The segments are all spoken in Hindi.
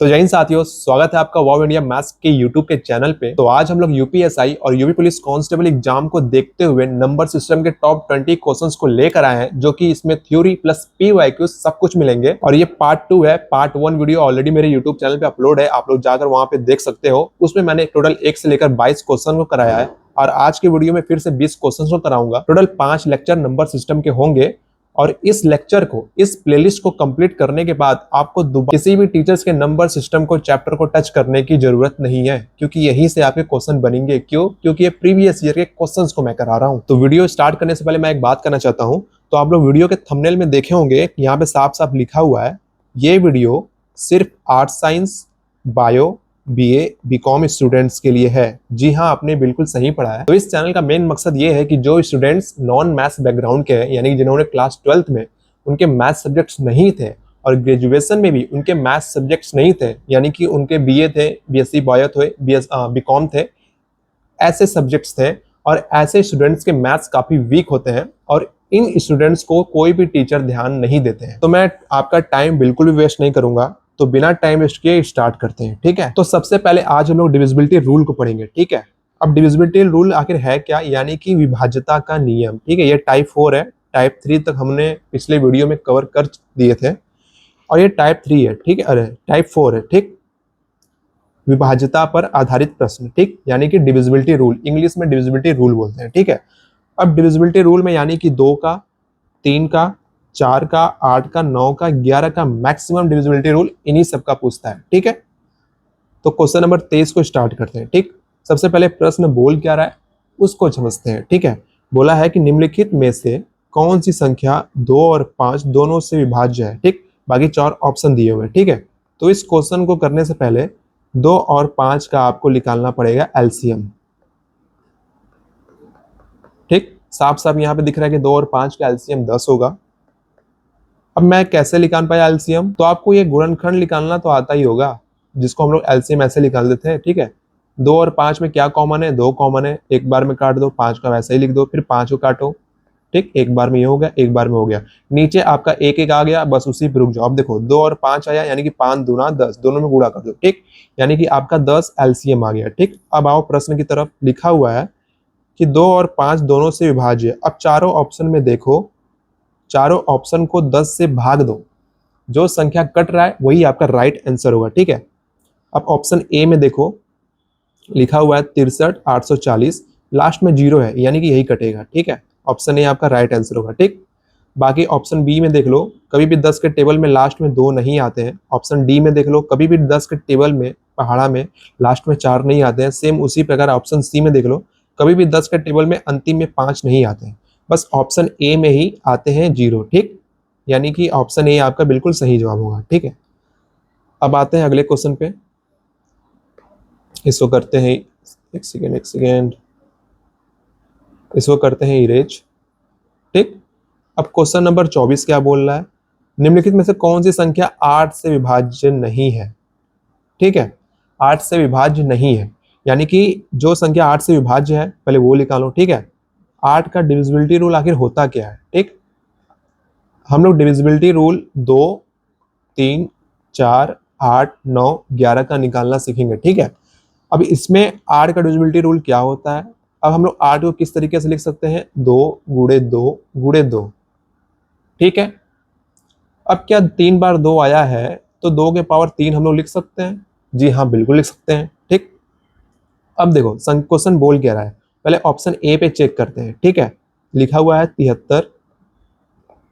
तो जय हिंद साथियों, स्वागत है आपका वाव इंडिया मैथ्स के यूट्यूब के चैनल पे। तो आज हम लोग यूपीएसआई और यूपी पुलिस कांस्टेबल एग्जाम को देखते हुए नंबर सिस्टम के टॉप 20 क्वेश्चंस को लेकर आए हैं, जो कि इसमें थ्योरी प्लस पीवाईक्यू सब कुछ मिलेंगे। और ये पार्ट 2 है। पार्ट 1 वीडियो ऑलरेडी मेरे यूट्यूब चैनल पे अपलोड है, आप लोग जाकर वहां पे देख सकते हो। उसमें मैंने टोटल 1 से लेकर 22 क्वेश्चन को कराया है और आज के वीडियो में फिर से 20 क्वेश्चन को कराऊंगा। टोटल 5 लेक्चर नंबर सिस्टम के होंगे और इस लेक्चर को, इस प्लेलिस्ट को कंप्लीट करने के बाद आपको किसी भी टीचर्स के नंबर सिस्टम को, चैप्टर को टच करने की जरूरत नहीं है, क्योंकि यहीं से आपके क्वेश्चन बनेंगे। क्यों? क्योंकि ये प्रीवियस ईयर के क्वेश्चंस को मैं करा रहा हूं। तो वीडियो स्टार्ट करने से पहले मैं एक बात करना चाहता हूं। तो आप लोग वीडियो के थंबनेल में देखे होंगे, यहाँ पे साफ साफ लिखा हुआ है ये वीडियो सिर्फ arts science, bio, BA, BCom students के लिए है। जी हाँ, आपने बिल्कुल सही पढ़ा है। तो इस चैनल का मेन मकसद ये है कि जो स्टूडेंट्स नॉन मैथ्स बैकग्राउंड के हैं, यानी जिन्होंने क्लास 12th में उनके मैथ्स सब्जेक्ट्स नहीं थे और ग्रेजुएशन में भी उनके मैथ्स सब्जेक्ट्स नहीं थे, यानी कि उनके बीए थे, बीएससी बायो थे, बीकॉम थे, ऐसे सब्जेक्ट्स थे और ऐसे स्टूडेंट्स के मैथ्स काफी वीक होते हैं और इन स्टूडेंट्स को कोई भी टीचर ध्यान नहीं देते हैं। तो मैं आपका टाइम बिल्कुल भी वेस्ट नहीं करूंगा, तो बिना टाइम वेस्ट किए स्टार्ट करते हैं। ठीक है, तो सबसे पहले आज हम लोग डिविजिबिलिटी रूल को पढ़ेंगे। ठीक है, अब डिविजिबिलिटी रूल आखिर है क्या? यानी कि विभाज्यता का नियम। ठीक है, ये टाइप 4 है, टाइप 3 तक हमने पिछले वीडियो में कवर कर दिए थे और ये टाइप 3 है। ठीक है, अरे टाइप 4 है। ठीक, विभाज्यता पर आधारित प्रश्न। ठीक, यानी कि डिविजिबिलिटी रूल, इंग्लिश में डिविजिबिलिटी रूल बोलते हैं। ठीक है, अब डिविजिबिलिटी रूल में यानी कि 2 का, 3 का, 4 का, 8 का, 9 का, 11 का मैक्सिमम डिविजिबिलिटी रूल इन्हीं सब का पूछता है। ठीक है, तो क्वेश्चन नंबर 23 को स्टार्ट करते हैं। ठीक, सबसे पहले प्रश्न बोल क्या रहा है उसको समझते हैं। ठीक है, बोला है कि निम्नलिखित में से कौन सी संख्या 2 और 5 दोनों से विभाज्य है। ठीक, बाकी 4 ऑप्शन दिए हुए हैं। ठीक है, तो इस क्वेश्चन को करने से पहले 2 और 5 का आपको निकालना पड़ेगा एलसीएम। ठीक, साफ साफ यहाँ पे दिख रहा है कि 2 और 5 का एलसीएम 10 होगा। अब मैं कैसे निकाल पाया एलसीएम? तो आपको ये गुणनखंड निकालना तो आता ही होगा, जिसको हम लोग एलसीएम ऐसे निकाल देते हैं। ठीक है, 2 और 5 में क्या कॉमन है? 2 कॉमन है, एक बार में काट दो, 5 का वैसे ही लिख दो, फिर 5 को काटो। ठीक, एक बार में ये हो गया, एक बार में हो गया। नीचे आपका एक एक आ गया, बस उसी पे रुक जाओ। अब देखो 2 और 5 आया, यानी कि 5 दूना 10, दोनों में गुणा कर दो। ठीक, यानी कि आपका 10 एलसीएम आ गया। ठीक, अब आओ प्रश्न की तरफ। लिखा हुआ है कि 2 और 5 दोनों से विभाज्य है। अब चारों ऑप्शन में देखो, चारों ऑप्शन को 10 से भाग दो, जो संख्या कट रहा है वही आपका राइट आंसर होगा। ठीक है, अब ऑप्शन ए में देखो, लिखा हुआ है 63 840, लास्ट में 0 है, यानी कि यही कटेगा। ठीक है, ऑप्शन ए आपका राइट आंसर होगा। ठीक, बाकी ऑप्शन बी में देख लो, कभी भी 10 के टेबल में लास्ट में 2 नहीं आते हैं। ऑप्शन डी में देख लो, कभी भी 10 के टेबल में, पहाड़ा में लास्ट में 4 नहीं आते हैं। सेम उसी प्रकार ऑप्शन सी में देख लो, कभी भी 10 के टेबल में अंतिम में 5 नहीं आते हैं, बस ऑप्शन ए में ही आते हैं 0। ठीक, यानी कि ऑप्शन ए आपका बिल्कुल सही जवाब होगा। ठीक है, अब आते हैं अगले क्वेश्चन पे। इसको करते हैं, एक सेकेंड, इसको करते हैं इरेज। ठीक, अब क्वेश्चन नंबर 24 क्या बोल रहा है? निम्नलिखित में से कौन सी संख्या 8 से विभाज्य नहीं है? ठीक है, 8 से विभाज्य नहीं है, यानी कि जो संख्या 8 से विभाज्य है पहले वो निकालो। ठीक है, 8 का डिविजिबिलिटी रूल आखिर होता क्या है? ठीक, हम लोग डिविजिबिलिटी रूल 2, 3, 4, 8, 9, 11 का निकालना सीखेंगे। ठीक है, अब इसमें 8 का डिविजिबिलिटी रूल क्या होता है? अब हम लोग 8 को किस तरीके से लिख सकते हैं? 2 गुणे 2 गुणे 2। ठीक है, अब क्या 3 बार 2 आया है तो 2 के पावर 3 हम लोग लिख सकते हैं? जी हाँ, बिल्कुल लिख सकते हैं। ठीक, अब देखो क्वेश्चन बोल क्या रहा है, पहले ऑप्शन ए पे चेक करते हैं। ठीक है, लिखा हुआ है 73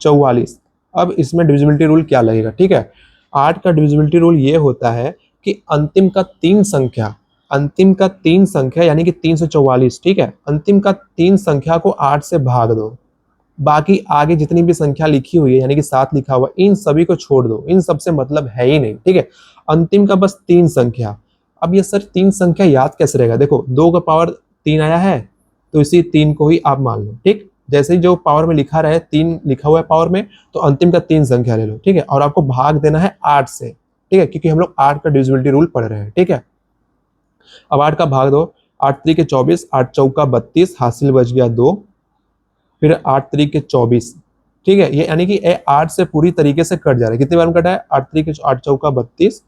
44। अब इसमें डिविजिबिलिटी रूल क्या लगेगा? ठीक है, 8 का डिविजिबिलिटी रूल ये होता है कि अंतिम का 3 संख्या, अंतिम का 3 संख्या यानी कि 344। ठीक है, अंतिम का 3 संख्या को 8 से भाग दो, बाकी आगे जितनी भी संख्या लिखी हुई है, यानी कि 7 लिखा हुआ, इन सभी को छोड़ दो, इन सबसे मतलब है ही नहीं। ठीक है, अंतिम का बस 3 संख्या। अब ये सर 3 संख्या याद कैसे रहेगा? देखो 2 का पावर 3 आया है तो इसी 3 को ही आप मान लो। ठीक, जैसे ही जो पावर में लिखा रहे 3 लिखा हुआ है पावर में, तो अंतिम का 3 संख्या ले लो। ठीक है, और आपको भाग देना है 8 से। ठीक है, क्योंकि हम लोग 8 का डिविजिबिलिटी रूल पढ़ रहे हैं। ठीक है, अब 8 का भाग दो, 8 3 के 24, 8 चौका 32, हासिल बच गया 2, फिर 8 3 के 24। ठीक है, ये यानी कि 8 से पूरी तरीके से कट जा रहा है। कितनी बार में कटा है? 8 3 के 8 चौका 32,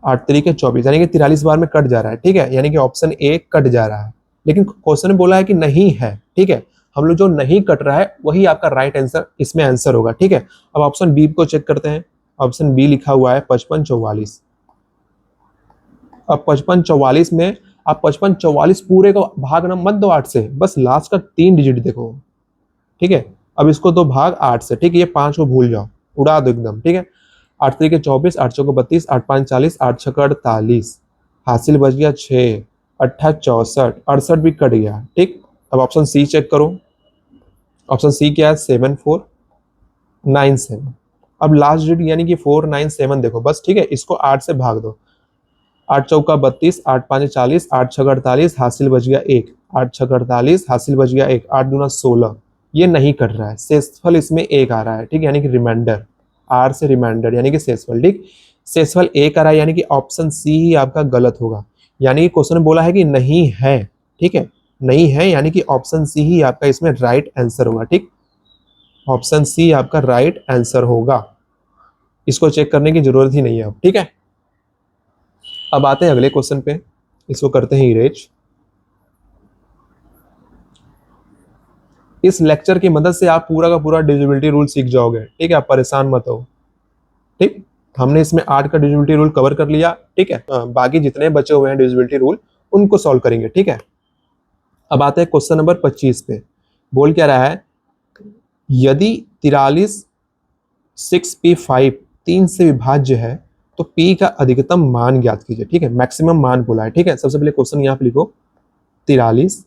8 तरीके 24 यानी कि 43 बार में कट जा रहा है, ठीक है, यानी कि ऑप्शन ए कट जा रहा है। लेकिन क्वेश्चन में बोला है कि नहीं है, ठीक है, हम लोग जो नहीं कट रहा है वही आपका राइट आंसर इसमें आंसर होगा, ठीक है। अब ऑप्शन बी को चेक करते हैं। ऑप्शन बी लिखा हुआ है 5544। अब 5544 में आप 5544 पूरे को भाग ना मत दो 8 से, बस लास्ट का 3 डिजिट देखो, ठीक है। अब इसको दो भाग 8 से, ठीक है, ये 5 को भूल जाओ, उड़ा दो एकदम, ठीक है। 8 तरीके 24, 8 चौको 32, 8 5 40, 8 छक 48, हासिल बच गया 6, 8 64, 68 भी कट गया, ठीक। अब ऑप्शन सी चेक करो। ऑप्शन सी क्या है? 7497। अब लास्ट डिजिट यानी कि 497 देखो बस, ठीक है, इसको 8 से भाग दो। 8 चौका 32, 8 5 40, 8 छक 48, हासिल बच गया 1, 8 छक 48, हासिल बच गया 1, 8 दूना 16। ये नहीं कट रहा है, शेषफल इसमें 1 आ रहा है, ठीक, यानी कि रिमाइंडर, आर से रिमाइंडर यानी कि शेषफल, ठीक। शेषफल 1 आ रहा है यानी कि ऑप्शन सी ही आपका गलत होगा, यानी कि क्वेश्चन में बोला है कि नहीं है, ठीक है, नहीं है यानी कि ऑप्शन सी ही आपका इसमें राइट आंसर होगा, ठीक। ऑप्शन सी आपका राइट आंसर होगा, इसको चेक करने की जरूरत ही नहीं है अब, ठीक है। अब आते हैं अगले क्वेश्चन पे, इसको करते हैं इरेज। इस लेक्चर की मदद से आप पूरा का पूरा डिविजिबिलिटी रूल सीख जाओगे, ठीक है, आप परेशान मत हो, ठीक। हमने इसमें 8 का डिविजिबिलिटी रूल कवर कर लिया, ठीक है, बाकी जितने बचे हुए हैं डिविजिबिलिटी रूल उनको सॉल्व करेंगे, ठीक है। अब आते हैं क्वेश्चन नंबर 25 पे। बोल क्या रहा है? यदि 43 6p5 3 से विभाज्य है तो p का अधिकतम मान ज्ञात कीजिए, ठीक है, मैक्सिमम मान बोला है, ठीक है। सबसे पहले क्वेश्चन यहाँ पे लिखो 43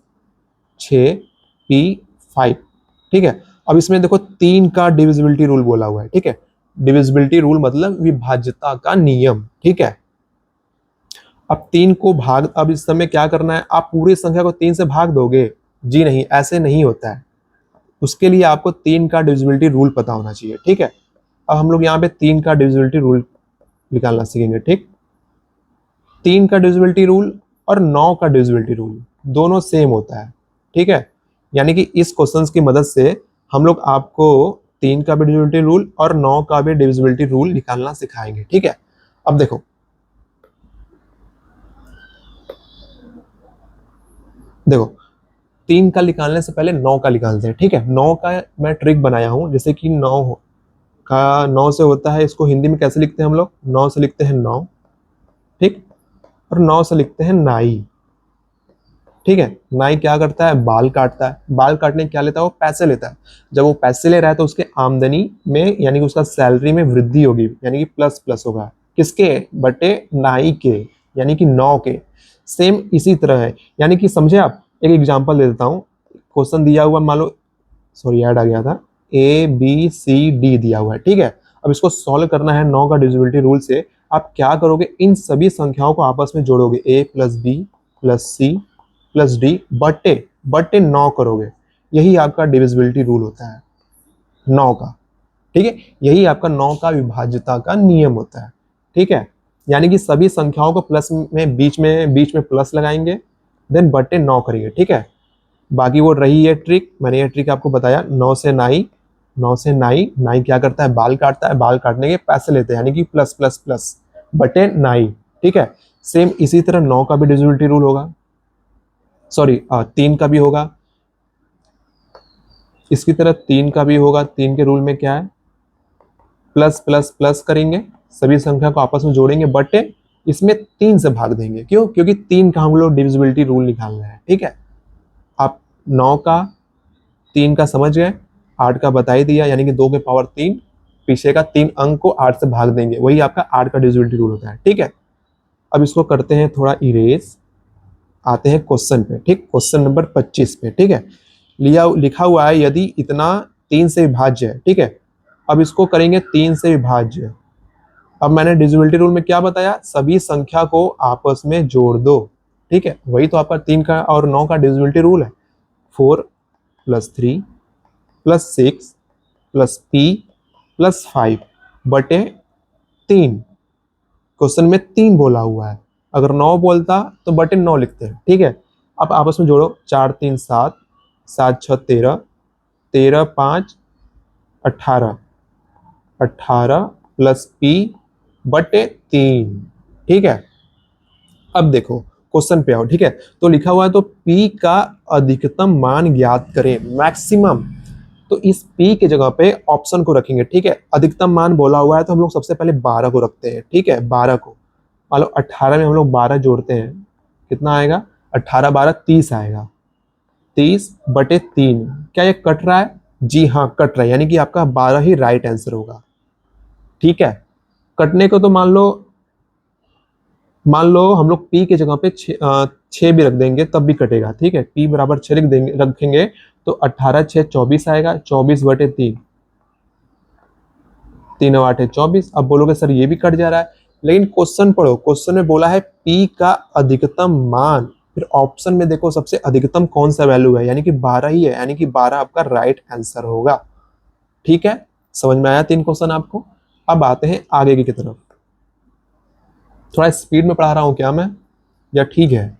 6p5, ठीक है। अब इसमें देखो 3 का डिविजिबिलिटी रूल बोला हुआ है, ठीक है। डिविजिबिलिटी रूल मतलब विभाज्यता का नियम, ठीक है। अब 3 को भाग, अब इस समय क्या करना है, आप पूरी संख्या को 3 से भाग दोगे? जी नहीं, ऐसे नहीं होता है। उसके लिए आपको 3 का डिविजिबिलिटी रूल पता होना चाहिए, ठीक है। अब हम लोग यहाँ पे 3 का डिविजिबिलिटी रूल निकालना सीखेंगे, ठीक। 3 का डिविजिबिलिटी रूल और 9 का डिविजिबिलिटी रूल दोनों सेम होता है, ठीक है। यानी कि इस क्वेश्चंस की मदद से हम लोग आपको 3 का भी डिविजिबिलिटी रूल और 9 का भी डिविजिबिलिटी रूल निकालना सिखाएंगे, ठीक है। अब देखो, देखो 3 का निकालने से पहले 9 का निकालते हैं, ठीक है। 9 का मैं ट्रिक बनाया हूं, जैसे कि 9 का 9 से होता है, इसको हिंदी में कैसे लिखते हैं हम लोग? 9 से लिखते हैं 9, ठीक, और 9 से लिखते हैं नाई, ठीक है। नाई क्या करता है? बाल काटता है। बाल काटने क्या लेता है? वो पैसे लेता है। जब वो पैसे ले रहा है तो उसके आमदनी में यानी कि उसका सैलरी में वृद्धि होगी, यानी कि प्लस प्लस होगा, किसके बटे? नाई के, यानी कि 9 के। सेम इसी तरह है, यानी कि समझे आप? एक एग्जांपल दे देता हूँ। क्वेश्चन दिया हुआ, मान लो, सॉरी ऐड आ गया था, ABCD दिया हुआ है, ठीक है। अब इसको सॉल्व करना है 9 का डिविजिबिलिटी रूल से। आप क्या करोगे? इन सभी संख्याओं को आपस में जोड़ोगे, A plus B plus C plus D बटे बटे 9 करोगे। यही आपका डिविजिबिलिटी रूल होता है 9 का, ठीक है। यही आपका 9 का विभाज्यता का नियम होता है, ठीक है। यानी कि सभी संख्याओं को प्लस में बीच में प्लस लगाएंगे, देन बटे 9 करेंगे, ठीक है। बाकी वो रही है ट्रिक, मैंने ये ट्रिक आपको बताया। 9 से नाई, 9 से नाई, नाई क्या करता है? बाल काटता है, बाल काटने के पैसे लेते हैं, यानी कि प्लस प्लस प्लस बटे नाई, ठीक है। सेम इसी तरह 9 का भी डिविजिबिलिटी रूल होगा, सॉरी 3 का भी होगा, इसकी तरह 3 का भी होगा। 3 के रूल में क्या है? प्लस प्लस प्लस करेंगे, सभी संख्या को आपस में जोड़ेंगे, बटे इसमें 3 से भाग देंगे। क्यों? क्योंकि 3 का हम लोग डिविजिबिलिटी रूल निकालना है, ठीक है। आप 9 का 3 का समझ गए, 8 का बता ही दिया, यानी कि 2 के पावर 3, पीछे का 3 अंक को 8 से भाग देंगे, वही आपका 8 का डिविजिबिलिटी रूल होता है, ठीक है। अब इसको करते हैं थोड़ा इरेज, आते हैं क्वेश्चन पे, ठीक, क्वेश्चन नंबर 25 पे, ठीक है। लिखा हुआ है यदि इतना 3 से विभाज्य है, ठीक है। अब इसको करेंगे 3 से विभाज्य। अब मैंने डिविजिबिलिटी रूल में क्या बताया? सभी संख्या को आपस में जोड़ दो, ठीक है। वही तो आपका 3 का और 9 का डिविजिबिलिटी रूल है। 4 plus 3 plus 6 plus p plus 5 बटे 3। क्वेश्चन में 3 बोला हुआ है, अगर 9 बोलता तो बटे 9 लिखते हैं, ठीक है। अब आपस में जोड़ो, 4 3 7, 7 6 13, 13 5 18, 18 प्लस p बटे 3, ठीक है। अब देखो क्वेश्चन पे आओ, ठीक है। तो लिखा हुआ है तो P का अधिकतम मान ज्ञात करें, मैक्सिमम। तो इस P के जगह पे ऑप्शन को रखेंगे, ठीक है। अधिकतम मान बोला हुआ है तो हम लोग सबसे पहले 12 को रखते हैं, ठीक है। 12 को मान लो 18 में हम लोग 12 जोड़ते हैं, कितना आएगा? 18 12 30 आएगा। 30/3। क्या ये कट रहा है? जी हाँ कट रहा है, यानी कि आपका 12 ही राइट आंसर होगा, ठीक है। कटने को तो मान लो हम लोग P की जगह पे 6 भी रख देंगे तब भी कटेगा, ठीक है। P बराबर 6 रखेंगे तो 18 6 24 आएगा। 24/3, 3 8 24। अब बोलोगे सर ये भी कट जा रहा है, लेकिन क्वेश्चन पढ़ो, क्वेश्चन में बोला है P का अधिकतम मान, फिर ऑप्शन में देखो सबसे अधिकतम कौन सा वैल्यू है, यानी कि 12 ही है, यानी कि 12 आपका राइट आंसर होगा, ठीक है। समझ में आया 3 क्वेश्चन आपको? अब आते हैं आगे की तरफ। थोड़ा स्पीड में पढ़ा रहा हूं क्या मैं, या ठीक है?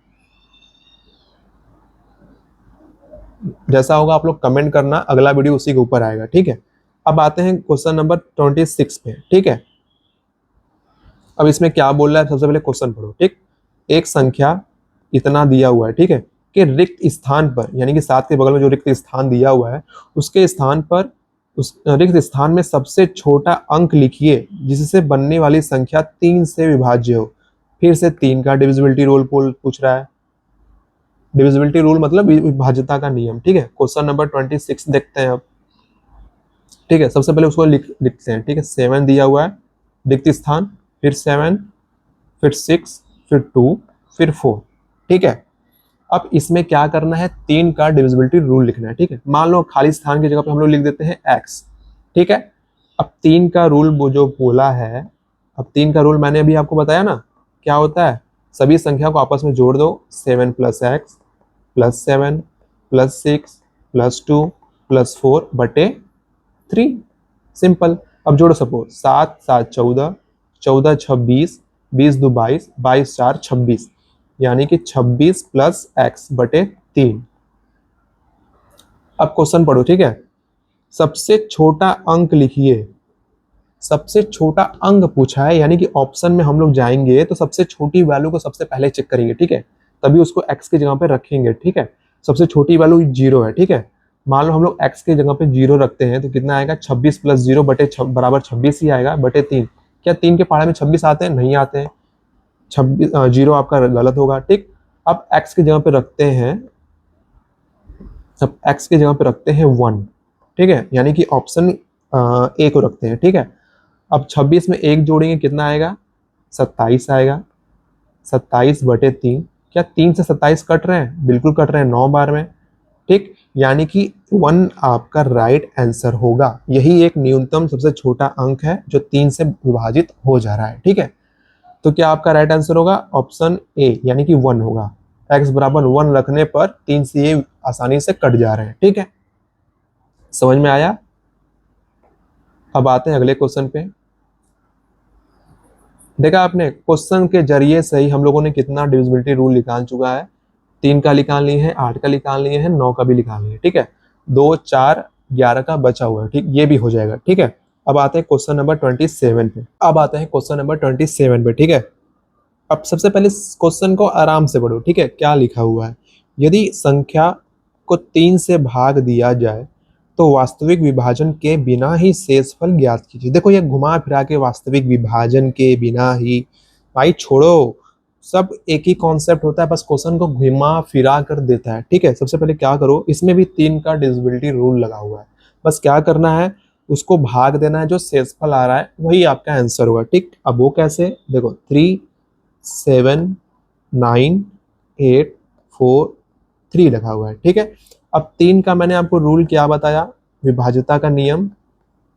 जैसा होगा आप लोग कमेंट करना, अगला वीडियो उसी के ऊपर आएगा, ठीक है। अब आते हैं क्वेश्चन नंबर 26 पे, ठीक है। अब इसमें क्या बोल रहा है, सबसे पहले क्वेश्चन पढ़ो, ठीक। एक संख्या इतना दिया हुआ है, ठीक है, कि रिक्त स्थान पर, यानी कि 7 के बगल में जो रिक्त स्थान दिया हुआ है उसके स्थान पर, उस रिक्त स्थान में सबसे छोटा अंक लिखिए जिससे बनने वाली संख्या 3 से विभाज्य हो। फिर से 3 का डिविजिबिलिटी रूल पूछ रहा है। डिविजिबिलिटी रूल मतलब विभाज्यता का नियम, ठीक है। क्वेश्चन नंबर 26 देखते हैं अब, ठीक है। सबसे पहले उसको लिखते हैं, ठीक है। 7 दिया हुआ है रिक्त स्थान, फिर 7, फिर 6, फिर 2, फिर 4, ठीक है। अब इसमें क्या करना है, 3 का डिविजिबिलिटी रूल लिखना है, ठीक है। मान लो खाली स्थान की जगह पे हम लोग लिख देते हैं x, ठीक है। अब 3 का रूल वो जो बोला है, अब 3 का रूल मैंने अभी आपको बताया ना, क्या होता है, सभी संख्या को आपस में जोड़ दो, 7 + x + 7 + 6 + 2 + 4/3, सिंपल। अब जोड़ो, सपोज 7 7 14, 14 26, 20 2 22, 22 4 26, यानी कि 26 + x/3। अब क्वेश्चन पढ़ो, ठीक है। सबसे छोटा अंक लिखिए, सबसे छोटा अंक पूछा है, यानी कि ऑप्शन में हम लोग जाएंगे तो सबसे छोटी वैल्यू को सबसे पहले चेक करेंगे, ठीक है। तभी उसको x की जगह पे रखेंगे, ठीक है। सबसे छोटी वैल्यू 0 है, ठीक है। मान लो हम लोग x की जगह पे 0 रखते हैं तो कितना आएगा, 26 + 0 बराबर 26 ही आएगा, /3। क्या 3 के पहाड़े में 26 आते हैं? नहीं आते हैं। 26 0 आपका गलत होगा, ठीक। अब x की जगह पे रखते हैं, अब x की जगह पे रखते हैं 1, ठीक है, यानी कि ऑप्शन ए को रखते हैं, ठीक है। अब 26 में 1 जोड़ेंगे कितना आएगा, 27 आएगा। 27/3, क्या 3 से 27 कट रहे हैं? बिल्कुल कट रहे हैं, 9 बार में, ठीक। यानी कि 1 आपका राइट आंसर होगा। यही एक न्यूनतम सबसे छोटा अंक है जो 3 से विभाजित हो जा रहा है, ठीक है। तो क्या आपका राइट आंसर होगा ऑप्शन ए, यानी कि 1 होगा। x बराबर 1 रखने पर 3 से ये आसानी से कट जा रहे हैं, ठीक है। समझ में आया? अब आते हैं अगले क्वेश्चन पे। देखा आपने, क्वेश्चन के जरिए से ही हम लोगों ने कितना डिविजिबिलिटी रूल निकाल चुका है। 3 का निकाल लिए हैं, 8 का निकाल लिए हैं, 9 का भी निकाल लिए हैं, ठीक है। 2 4 11 का बचा हुआ है, ठीक, ये भी हो जाएगा, ठीक है। अब आते हैं क्वेश्चन नंबर 27 पे। अब आते हैं क्वेश्चन नंबर 27 पे, ठीक है। अब सबसे पहले क्वेश्चन को आराम से पढ़ो, ठीक है। क्या लिखा हुआ है, यदि संख्या को 3 से भाग दिया जाए तो वास्तविक विभाजन के बिना ही शेषफल ज्ञात कीजिए। देखो ये घुमा फिरा के वास्तविक विभाजन के बिना ही, भाई छोड़ो, सब एक ही कॉन्सेप्ट होता है, बस क्वेश्चन को घुमा फिरा कर देता है, ठीक है। सबसे पहले क्या करो, इसमें भी 3 का डिविजिबिलिटी रूल लगा हुआ है, बस क्या करना है, उसको भाग देना है, जो शेषफल आ रहा है वही आपका आंसर होगा, ठीक। अब वो कैसे, देखो 3 7 9 8 4 3 लगा हुआ है, ठीक है। अब 3 का मैंने आपको रूल क्या बताया, विभाज्यता का नियम।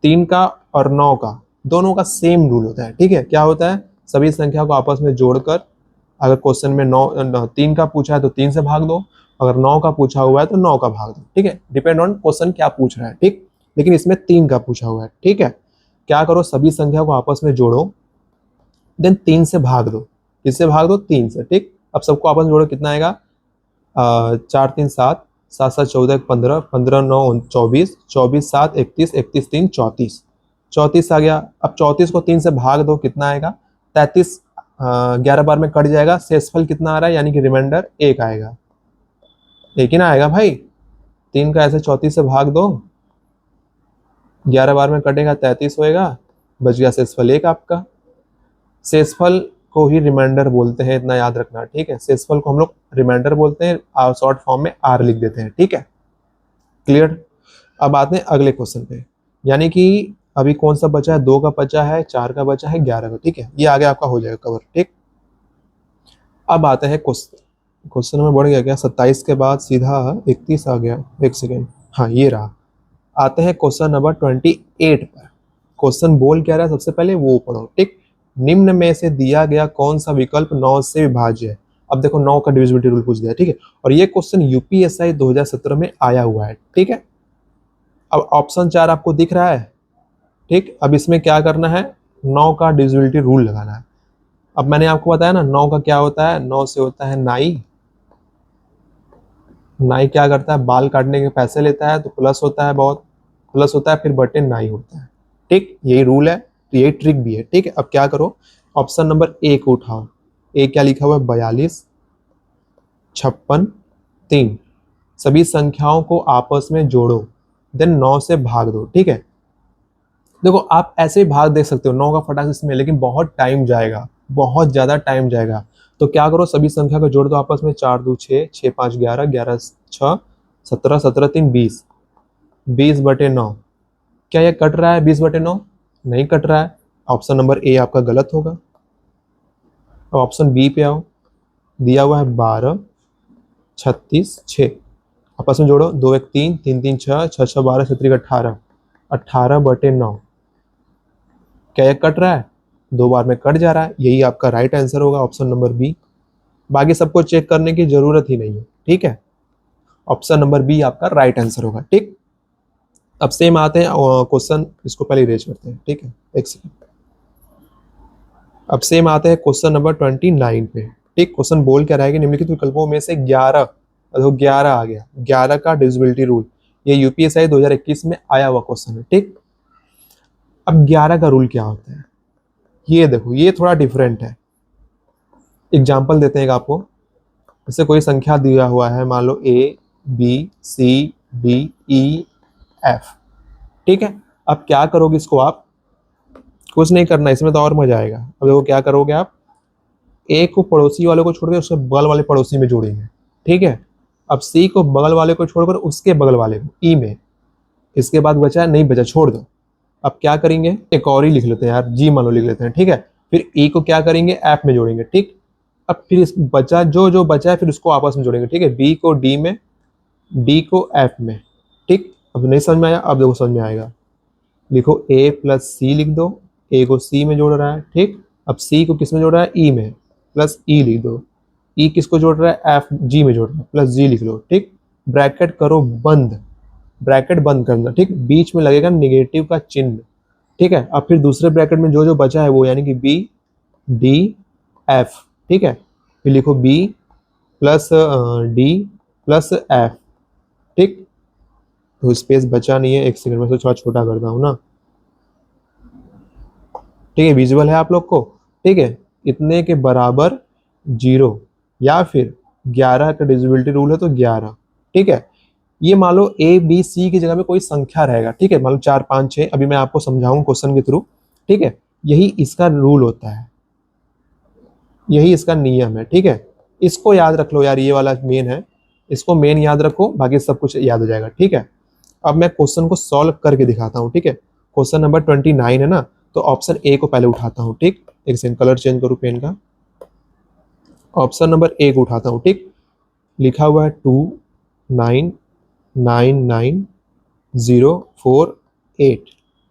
3 का और 9 का दोनों का सेम रूल होता है, ठीक है। क्या होता है, सभी संख्या को आपस में जोड़कर, अगर क्वेश्चन में 3 का पूछा है तो 3 से भाग दो, अगर 9 का पूछा हुआ है तो 9 का भाग दो, ठीक है। डिपेंड ऑन क्वेश्चन क्या पूछ रहा है, ठीक। लेकिन इसमें 3 का पूछा हुआ है, ठीक है। क्या करो, सभी संख्या को आपस में जोड़ो, देन 3 से भाग दो। किससे भाग दो, 3 से, ठीक। अब सबको आपस में जोड़ो, कितना आएगा, 4 3 7, 7 7 14 15, 15 9 24, 24 7 31, 31 3 34, 34 आ गया। अब 34 को 3 से भाग दो, कितना आएगा, 33 11 बार में कट जाएगा, शेषफल कितना आ रहा है, यानी कि रिमाइंडर 1 आएगा। एक ही ना आएगा भाई, 3 का ऐसे 34 से भाग दो, 11 बार में कटेगा 33 होएगा, बच गया शेषफल 1 आपका। शेषफल को ही रिमाइंडर बोलते हैं, इतना याद रखना, ठीक है। शेषफल को हम लोग रिमाइंडर बोलते हैं, शॉर्ट फॉर्म में आर लिख देते हैं, ठीक है, क्लियर। अब आते हैं अगले क्वेश्चन पे, यानी कि अभी कौन सा बचा है, 2 का बचा है, 4 का बचा है, 11 का, ठीक है, ये आगे आपका हो जाएगा कवर, ठीक। अब आते हैं क्वेश्चन में बढ़ गया क्या, 27 के बाद सीधा 31 आ गया, एक सेकेंड, हाँ ये रहा। आते हैं क्वेश्चन नंबर 28 पर। क्वेश्चन बोल क्या रहा है, सबसे पहले वो पढ़ो, ठीक। निम्न में से दिया गया कौन सा विकल्प 9 से विभाज्य है। अब देखो 9 का डिविजिबिलिटी रूल पूछ दिया, ठीक है, और ये क्वेश्चन यूपीएसआई 2017 में आया हुआ है, ठीक है। अब ऑप्शन 4 आपको दिख रहा है, ठीक। अब इसमें क्या करना है, 9 का डिविजिबिलिटी रूल लगाना है। अब मैंने आपको बताया ना 9 का क्या होता है, 9 से होता है नाई। नाई क्या करता है, बाल काटने के पैसे लेता है, तो प्लस होता है, बहुत प्लस होता है, फिर बटे नाई होता है, ठीक, यही रूल है, तो यही ट्रिक भी है, ठीक है। अब क्या करो, ऑप्शन नंबर ए को उठाओ। ए क्या लिखा हुआ है, 42, 56, 3। सभी संख्याओं को आपस में जोड़ो, देन 9 से भाग दो, ठीक है। देखो आप ऐसे ही भाग देख सकते हो 9 का फटाक इसमें, लेकिन बहुत टाइम जाएगा, बहुत ज्यादा टाइम जाएगा। तो क्या करो, सभी संख्या को जोड़ दो आपस में, 4 2 6, 6 5 11, 11 6 17, 17 3 20, 20 बटे 9। क्या ये कट रहा है 20 बटे 9? नहीं कट रहा है, ऑप्शन नंबर ए आपका गलत होगा। अब ऑप्शन बी पे आओ, दिया हुआ है 12, 36, 6, आपस में जोड़ो, 2 1 3, 3 3 6, 6 6 12, 6 18, 18 बटे 9। क्या ये कट रहा है, 2 बार में कट जा रहा है, यही आपका राइट आंसर होगा, ऑप्शन नंबर बी। बाकी सबको चेक करने की जरूरत ही नहीं है, ठीक है, ऑप्शन नंबर बी आपका राइट आंसर होगा, ठीक। अब सेम आते हैं क्वेश्चन, इसको पहले इरेज करते हैं, ठीक है, एक सेकंड। अब सेम आते हैं क्वेश्चन नंबर 29 पे, ठीक। क्वेश्चन बोल क्या रहेगा, निम्नलिखित विकल्पों में से 11, देखो 11 आ गया, 11 का डिविजिबिलिटी रूल, ये यूपीएसआई 2021 में आया हुआ क्वेश्चन है, ठीक। अब 11 का रूल क्या होता है, ये देखो, ये थोड़ा डिफरेंट है। एग्जाम्पल देते हैं आपको, जैसे कोई संख्या दिया हुआ है, मान लो A B C D E F, ठीक है। अब क्या करोगे इसको आप, कुछ नहीं करना, इसमें तो और मजा आएगा। अब देखो क्या करोगे आप, ए को पड़ोसी वाले को छोड़कर उसके बगल वाले पड़ोसी में जोड़ेंगे, ठीक है। अब सी को बगल वाले को छोड़कर उसके बगल वाले को ई में, इसके बाद बचा नहीं बचा, छोड़ दो। अब क्या करेंगे, एक और ही लिख लेते हैं यार, जी मान लो लिख लेते हैं, ठीक है। फिर ई को क्या करेंगे, एफ में जोड़ेंगे, ठीक। अब फिर इस बचा जो जो बचा है फिर उसको आपस में जोड़ेंगे, ठीक है। बी को डी में, डी को एफ में, ठीक। अब नहीं समझ में आया, अब देखो समझ में आएगा। लिखो ए प्लस सी लिख दो, ए को सी में जोड़ रहा है, ठीक। अब सी को किस में जोड़ रहा है, ई में, प्लस ई लिख दो। ई किसको जोड़ रहा है, एफ जी में जोड़ रहा है, प्लस जी लिख लो, ठीक। ब्रैकेट करो बंद, ब्रैकेट बंद करना, ठीक। बीच में लगेगा निगेटिव का चिन्ह, ठीक है। अब फिर दूसरे ब्रैकेट में जो जो बचा है वो, यानी कि बी डी एफ, ठीक है। फिर लिखो B plus D plus F, ठीक। तो स्पेस बचा नहीं है, एक सेकंड में से थोड़ा छोटा करता हूँ ना, ठीक है, विजुअल है आप लोग को, ठीक है। इतने के बराबर 0, या फिर 11 का डिविजिबिलिटी रूल है तो 11, ठीक है। ये मान लो ए बी सी की जगह में कोई संख्या रहेगा, ठीक है, मान लो 4 5 6, अभी मैं आपको समझाऊंगा क्वेश्चन के थ्रू, ठीक है। यही इसका रूल होता है, यही इसका नियम है, ठीक है। इसको याद रख लो यार, ये वाला मेन है, इसको मेन याद रखो, बाकी सब कुछ याद हो जाएगा, ठीक है। अब मैं क्वेश्चन को सॉल्व करके दिखाता हूँ, ठीक है। क्वेश्चन नंबर 29 है ना, तो ऑप्शन ए को पहले उठाता हूँ, ठीक। एक सेकंड, कलर चेंज करूँ पेन का, ऑप्शन नंबर ए को उठाता हूँ, ठीक। लिखा हुआ है 2999048।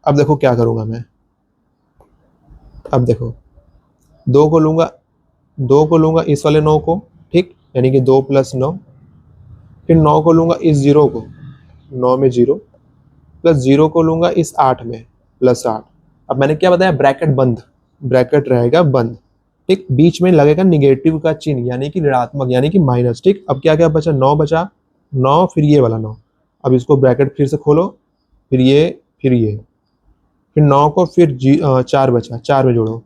अब देखो क्या करूंगा मैं, अब देखो 2 को लूंगा, 2 को लूंगा इस वाले 9 को, ठीक, यानी कि 2 प्लस 9, फिर 9 को लूंगा इस 0 को, 9 में 0, प्लस 0 को लूंगा इस 8 में, प्लस 8। अब मैंने क्या बताया, ब्रैकेट बंद, ब्रैकेट रहेगा बंद, ठीक। बीच में लगेगा निगेटिव का चिन्ह, यानी कि ऋणात्मक, यानी कि माइनस, ठीक। अब क्या क्या बचा, 9 बचा, 9 फिर ये वाला 9। अब इसको ब्रैकेट फिर से खोलो, फिर ये, फिर ये, फिर 9 को फिर 4 बचा, 4 में जोड़ो,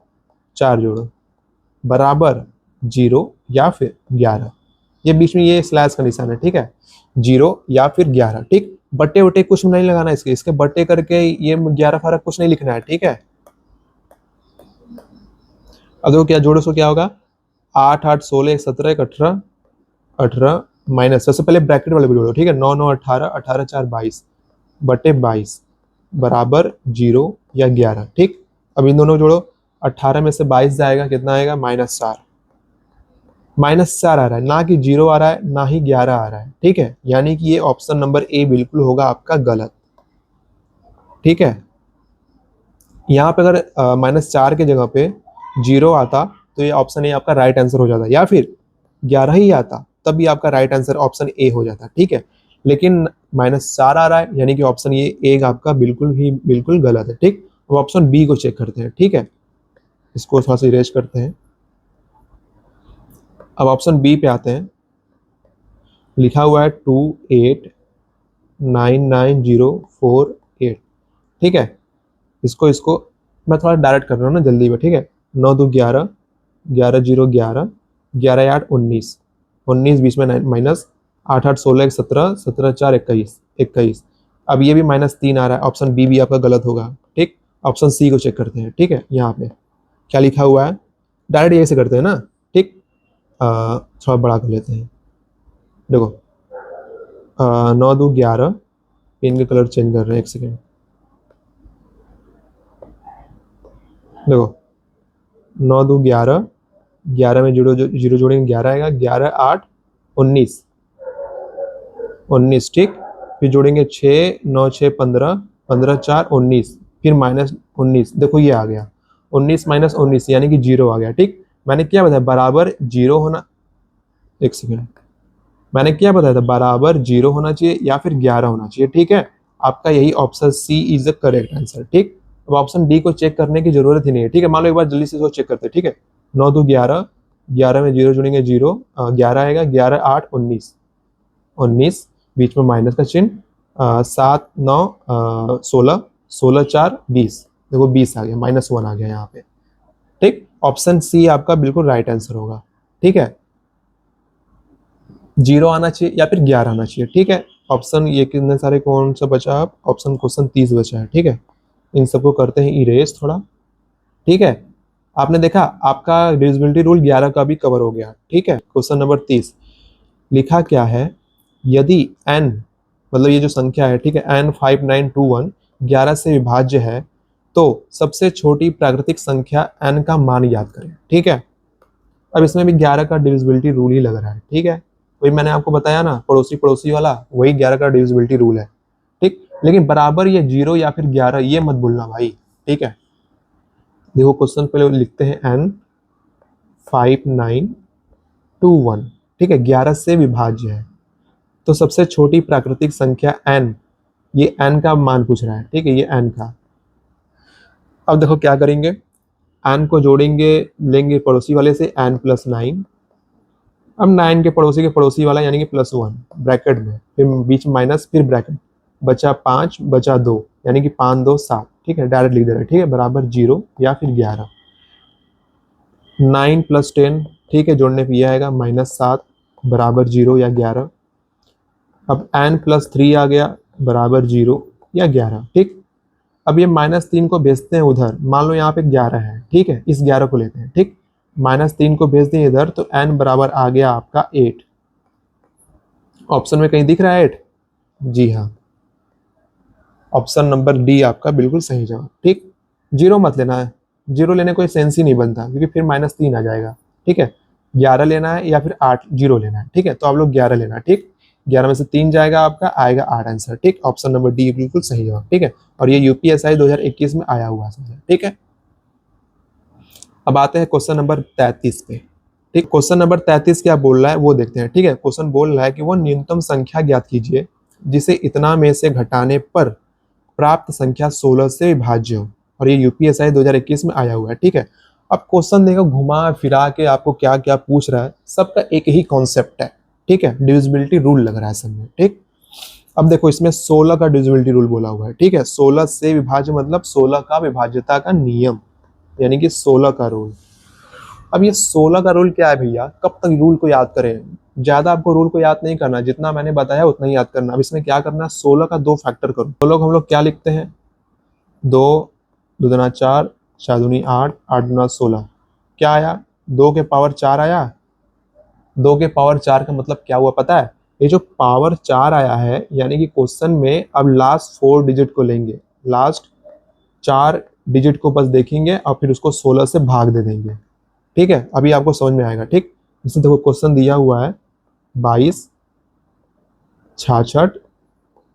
4 जोड़ो, बराबर 0 या फिर 11। ये बीच में ये स्लैश का निशान है, ठीक है, 0 या फिर 11, ठीक। बट्टे वट्टे कुछ नहीं लगाना इसके बट्टे करके ये 11 फर्क कुछ नहीं लिखना है, ठीक है। अब देखो क्या जोड़ो, सो क्या होगा, 8 8 16 1 17 1 18 18 माइनस, सबसे पहले ब्रैकेट वाले को जोड़ो, ठीक है, 9 9 18 18 4 22 बटे 22 बराबर 0 या 11, ठीक। अब इन दोनों को जोड़ो, 18 में से 22 जाएगा, कितना आएगा, -4। -4 आ रहा है, ना कि 0 आ रहा है, ना ही 11 आ रहा है, ठीक है। यानी कि ये ऑप्शन नंबर ए बिल्कुल होगा आपका गलत, ठीक है। यहाँ पे अगर -4 की जगह पे 0 आता तो ये ऑप्शन ए आपका राइट आंसर हो जाता, या फिर 11 ही आता तब भी आपका राइट आंसर ऑप्शन ए हो जाता, ठीक है। लेकिन -4 आ रहा है, यानी कि ऑप्शन ये ए आपका बिल्कुल गलत है, ठीक। अब ऑप्शन बी को चेक करते हैं, ठीक है, इसको थोड़ा सा इरेज करते हैं। अब ऑप्शन बी पे आते हैं, लिखा हुआ है 289904 8, ठीक है। इसको इसको मैं थोड़ा डायरेक्ट कर रहा हूँ ना जल्दी में, ठीक है। 9 2 11 11 0 11 11 8 19 19 बीच में माइनस 8 8 16 1 17 17 4 21 21। अब ये भी -3 आ रहा है, ऑप्शन बी भी आपका गलत होगा, ठीक। ऑप्शन सी को चेक करते हैं, ठीक है। यहाँ पे क्या लिखा हुआ है, डायरेक्ट ये से करते हैं ना, ठीक। थोड़ा बड़ा कर लेते हैं, देखो 9 2 11, पेन के कलर चेंज कर रहे हैं, एक सेकेंड, देखो 9 2 11 11 में जीरो जोड़ेंगे 11 आएगा, 11 8 19 19, ठीक। फिर जोड़ेंगे 6 9 6 15 15 4 19, फिर -19, देखो ये आ गया 19 -19 यानी कि 0 आ गया, ठीक। मैंने क्या बताया, बराबर 0 होना, एक सेकेंड, मैंने क्या बताया था, बराबर 0 होना चाहिए या फिर 11 होना चाहिए, ठीक है। आपका यही option C is the correct answer, ठीक। अब ऑप्शन डी को चेक करने की जरूरत ही नहीं है, ठीक है। मान लो एक बार जल्दी से इसको चेक करते हैं, ठीक है। 9 2 11 11 में 0 जोड़ेंगे 0, 11 आएगा, 11 8 19 19 बीच में माइनस का चिन्ह, 7 9 16 16 4 20, देखो 20 आ गया, -1 आ गया यहाँ पे, ठीक। ऑप्शन सी आपका बिल्कुल राइट आंसर होगा, ठीक है। 0 आना चाहिए या फिर 11 आना चाहिए, ठीक है। ऑप्शन ये कितने सारे कौन सा बचा, आप ऑप्शन क्वेश्चन 30 बचा है, ठीक है। इन सबको करते हैं इरेज थोड़ा, ठीक है। आपने देखा आपका डिविजिबिलिटी रूल 11 का भी कवर हो गया, ठीक है। क्वेश्चन नंबर 30 लिखा क्या है, यदि n मतलब ये जो संख्या है, ठीक है, n5921 11 से विभाज्य है तो सबसे छोटी प्राकृतिक संख्या n का मान याद करें, ठीक है। अब इसमें भी 11 का डिविजिबिलिटी रूल ही लग रहा है, ठीक है। वही मैंने आपको बताया ना, पड़ोसी पड़ोसी वाला, वही 11 का डिविजिबिलिटी रूल है, ठीक। लेकिन बराबर ये 0 या फिर 11 ये मत भूलना भाई, ठीक है। देखो क्वेश्चन पहले लिखते हैं n5921, ठीक है, 11 से विभाज्य है तो सबसे छोटी प्राकृतिक संख्या n, ये n का मान पूछ रहा है, ठीक है, ये n का। अब देखो क्या करेंगे, n को जोड़ेंगे, लेंगे पड़ोसी वाले से n+9, अब 9 के पड़ोसी वाला यानी कि +1 ब्रैकेट में, फिर बीच में माइनस, फिर ब्रैकेट, बचा 5 बचा 2 यानी कि 5 2 7, ठीक है, डायरेक्ट लिख दे रहे हैं, ठीक है, बराबर 0 या फिर 11। 9 + 10, ठीक है, जोड़ने पे ये आएगा -7 बराबर 0 या 11। अब n+3 आ गया बराबर 0 या 11, ठीक। अब ये -3 को भेजते हैं उधर, मान लो यहाँ पे 11 है, ठीक है, इस 11 को लेते हैं, ठीक। -3 को भेज दें इधर तो n बराबर आ गया आपका 8। ऑप्शन में कहीं दिख रहा है 8? जी हाँ, ऑप्शन नंबर डी आपका बिल्कुल सही जवाब, ठीक। 0 मत लेना है, 0 लेने कोई सेंस ही नहीं बनता क्योंकि फिर -3 आ जाएगा, ठीक है। 11 लेना है या फिर 8 0 लेना है, ठीक है, तो आप लोग 11 लेना, ठीक। 11 में से 3 जाएगा आपका, आएगा 8 आंसर, ठीक। ऑप्शन नंबर डी बिल्कुल सही जवाब, ठीक है। और ये यूपीएसआई 2021 में आया हुआ है, ठीक है। अब आते हैं क्वेश्चन नंबर 33 पे, ठीक। क्वेश्चन नंबर 33 क्या बोल रहा है वो देखते हैं, ठीक है। क्वेश्चन बोल रहा है कि वो न्यूनतम संख्या ज्ञात कीजिए जिसे इतना में से घटाने पर प्राप्त संख्या 16 से विभाज्य हो, और ये यूपीएसआई 2021 में आया हुआ है, ठीक है। अब क्वेश्चन देखो घुमा फिरा के आपको क्या क्या पूछ रहा है, सबका एक ही कॉन्सेप्ट है, ठीक है, डिविजिबिलिटी रूल लग रहा है सब में, ठीक। अब देखो इसमें 16 का डिविजिबिलिटी रूल बोला हुआ है, ठीक है। 16 से विभाज्य मतलब 16 का विभाज्यता का नियम, यानी कि 16 का रूल। अब ये 16 का रूल क्या है भैया, कब तक रूल को याद करें, ज्यादा आपको रूल को याद नहीं करना, जितना मैंने बताया उतना ही याद करना। अब इसमें क्या करना है, 16 का 2 फैक्टर करो। 16 को हम लोग क्या लिखते हैं, 2, 2 दूना 4, 4 दूनी 8, 8 दूना 16, क्या आया, 2 के पावर 4 आया। 2 के पावर 4 का मतलब क्या हुआ पता है, ये जो पावर 4 आया है यानी कि क्वेश्चन में अब लास्ट 4 डिजिट को लेंगे, लास्ट 4 डिजिट को बस देखेंगे और फिर उसको 16 से भाग दे देंगे। ठीक है, अभी आपको समझ में आएगा। ठीक, जैसे देखो क्वेश्चन दिया हुआ है 22, 66,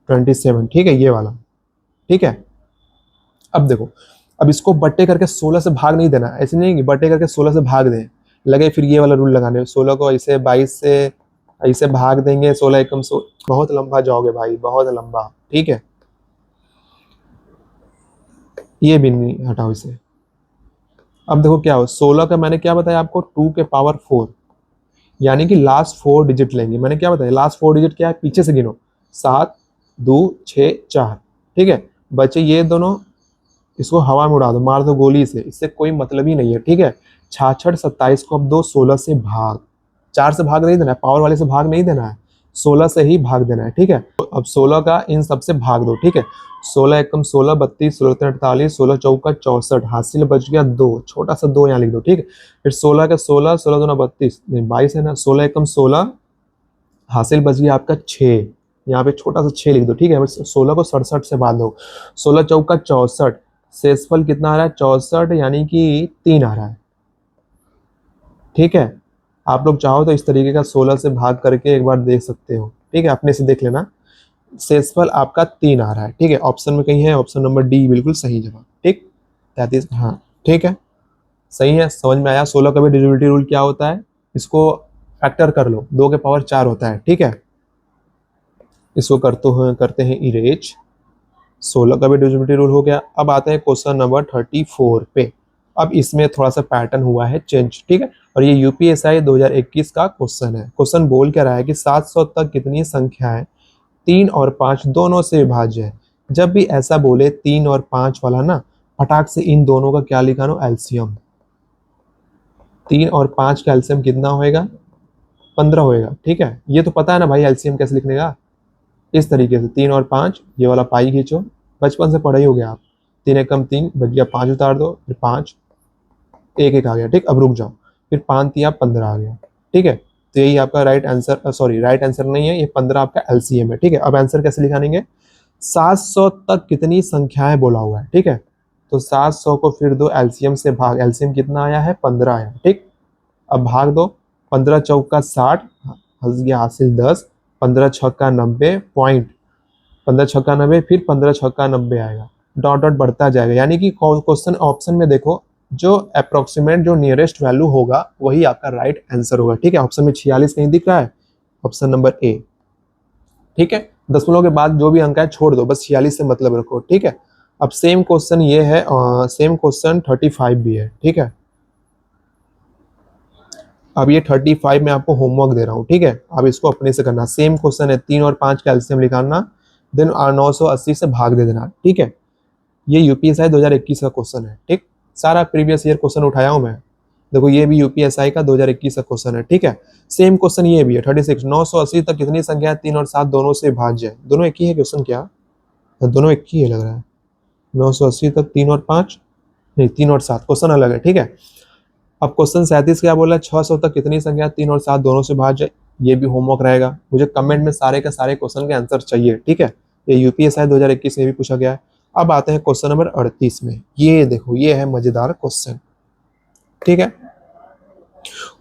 27, ठीक है ये वाला। ठीक है, अब देखो, अब इसको बट्टे करके 16 से भाग नहीं देना, ऐसे नहीं कि बट्टे करके 16 से भाग दें, लगे फिर ये वाला रूल लगाने, 16 को ऐसे 22 से ऐसे भाग देंगे, 16 एकम 16, बहुत लंबा जाओगे भाई, बहुत लंबा। ठीक है, ये भी नहीं, हटाओ इसे। अब देखो क्या हो, 16 का मैंने क्या बताया आपको, 2 के पावर 4, यानी कि लास्ट 4 डिजिट लेंगे। मैंने क्या बताया, लास्ट 4 डिजिट क्या है, पीछे से गिनो, 7, 2, 6, 4। ठीक है, बचे ये दोनों, इसको हवा में उड़ा दो, मार दो गोली से, इससे कोई मतलब ही नहीं है। ठीक है, 66, 27 को अब दो 16 से भाग, 4 से भाग नहीं देना है, पावर वाले से भाग नहीं देना है, 16 से ही भाग देना है। ठीक है, तो अब 16 का इन सबसे भाग दो। ठीक है, 16 एकम 16, 32, 16 तीन 48, 16 चौका 64, हासिल बच गया 2, छोटा सा 2 यहाँ लिख दो। ठीक है, फिर 16 का 16, 16 दूना 32, नहीं 22 है ना, 16 एकम 16, हासिल बच गया आपका 6, यहाँ पे छोटा सा 6 लिख दो। ठीक है, 16 को 67 से बांध दो, 16 चौका 64, शेषफल कितना आ रहा है, 64, यानी कि 3 आ रहा है। ठीक है, आप लोग चाहो तो इस तरीके का 16 से भाग करके एक बार देख सकते हो। ठीक है, अपने से देख लेना, शेषफल आपका 3 आ रहा है। ठीक है, ऑप्शन में कहीं है, ऑप्शन नंबर डी बिल्कुल सही जवाब। ठीक, 33, हाँ ठीक है, सही है, समझ में आया। 16 का भी डिविजिबिलिटी रूल क्या होता है, इसको फैक्टर कर लो, 2 के पावर 4 होता है। ठीक है, इसको करते हैं इरेज, 16 का भी डिविजिबिलिटी रूल हो गया। अब आते हैं क्वेश्चन नंबर 34 पे। अब इसमें थोड़ा सा पैटर्न हुआ है चेंज। ठीक है, और ये यूपीएसआई 2021 का क्वेश्चन है। क्वेश्चन बोल क्या रहा है कि 700 तक कितनी संख्याएं 3 और 5 दोनों से विभाज्य है। जब भी ऐसा बोले 3 और 5 वाला ना, फटाक से इन दोनों का क्या लिखा, एलसीएम। 3 और 5 का एलसीएम कितना होएगा, 15 होएगा। ठीक है, ये तो पता है ना भाई एलसीएम कैसे लिखने का, इस तरीके से 3 और 5, ये वाला पाई खींचो, बचपन से पढ़े ही हो गया आप। 3 एकम 3 बच गया, 5 उतार दो, फिर 5, 1 1 आ गया। ठीक, अब रुक जाओ, फिर 5 3 15 आ गया। ठीक है, तो यही आपका right answer, sorry right answer नहीं है, ये 15 आपका एलसीएम है। ठीक है, अब आंसर कैसे लिखानेंगे, 700 तक कितनी संख्याएं बोला हुआ है। ठीक है, तो 700 को फिर दो एलसीएम से भाग, एलसीएम कितना आया है, 15 आया। ठीक, अब भाग दो, 15 चौका 60, हंस गया हासिल 10, 15 छक्का 90 पॉइंट, 15 छक्का 90, फिर 15 छक्का 90 आएगा, डॉट डॉट बढ़ता जाएगा। यानी कि क्वेश्चन ऑप्शन में देखो, जो अप्रोक्सीमेट जो नियरेस्ट वैल्यू होगा वही आपका राइट आंसर होगा। ठीक है, ऑप्शन में 46 कहीं दिख रहा है, ऑप्शन नंबर ए। ठीक है, दशमलव के बाद जो भी अंक है छोड़ दो, बस 46 से मतलब रखो। ठीक है, अब सेम क्वेश्चन ये है, सेम क्वेश्चन 35 भी है। ठीक है, अब ये 35 में आपको होमवर्क दे रहा हूँ। ठीक है, अब इसको अपने से करना, सेम क्वेश्चन है, 3 और 5 का एलसीएम निकालना, देन 980 से भाग दे देना। ठीक है, ये यूपीएसआई 2021 का क्वेश्चन है। ठीक, सारा प्रीवियस ईयर क्वेश्चन उठाया हूँ मैं, देखो ये भी यूपीएसआई का 2021 का क्वेश्चन है। ठीक है, सेम क्वेश्चन ये भी है 36, 980 तक कितनी संख्या है 3 और 7 दोनों से भाज्य है। दोनों एक ही है क्वेश्चन क्या, दोनों एक ही है लग रहा है, 980 तक 3 और 5, नहीं 3 और 7 क्वेश्चन अलग है। ठीक है, अब क्वेश्चन 37 क्या बोला, 600 तक कितनी संख्या 3 और 7 दोनों से भाज्य, ये भी होमवर्क रहेगा। मुझे कमेंट में सारे के सारे क्वेश्चन के आंसर चाहिए। ठीक है, ये यूपीएसआई 2021 में भी पूछा गया है। अब आते हैं क्वेश्चन नंबर 38 में, ये देखो ये है मजेदार क्वेश्चन। ठीक है,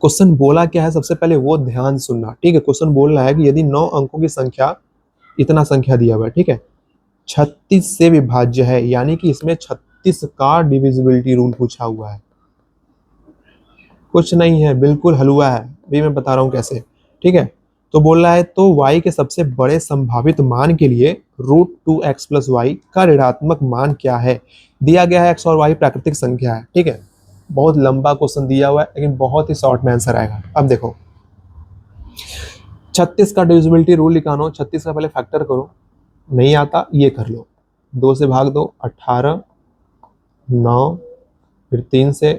क्वेश्चन बोला क्या है, सबसे पहले वो ध्यान सुनना। ठीक है, क्वेश्चन बोल रहा है कि यदि 9 अंकों की संख्या, इतना संख्या दिया हुआ है, ठीक है, 36 से विभाज्य है, यानी कि इसमें 36 का डिविजिबिलिटी रूल पूछा हुआ है। कुछ नहीं है, बिल्कुल हलवा है, अभी मैं बता रहा हूँ कैसे। ठीक है, तो बोल रहा है तो y के सबसे बड़े संभावित मान के लिए √2x + y का ऋणात्मक मान क्या है। दिया गया है x और y प्राकृतिक संख्या है। ठीक है, बहुत लंबा क्वेश्चन दिया हुआ है, लेकिन बहुत ही शॉर्ट में आंसर आएगा। अब देखो 36 का डिविजिबिलिटी रूल निकालो, 36 का पहले फैक्टर करो, नहीं आता ये कर लो, 2 से भाग दो 18, 9, फिर 3 से,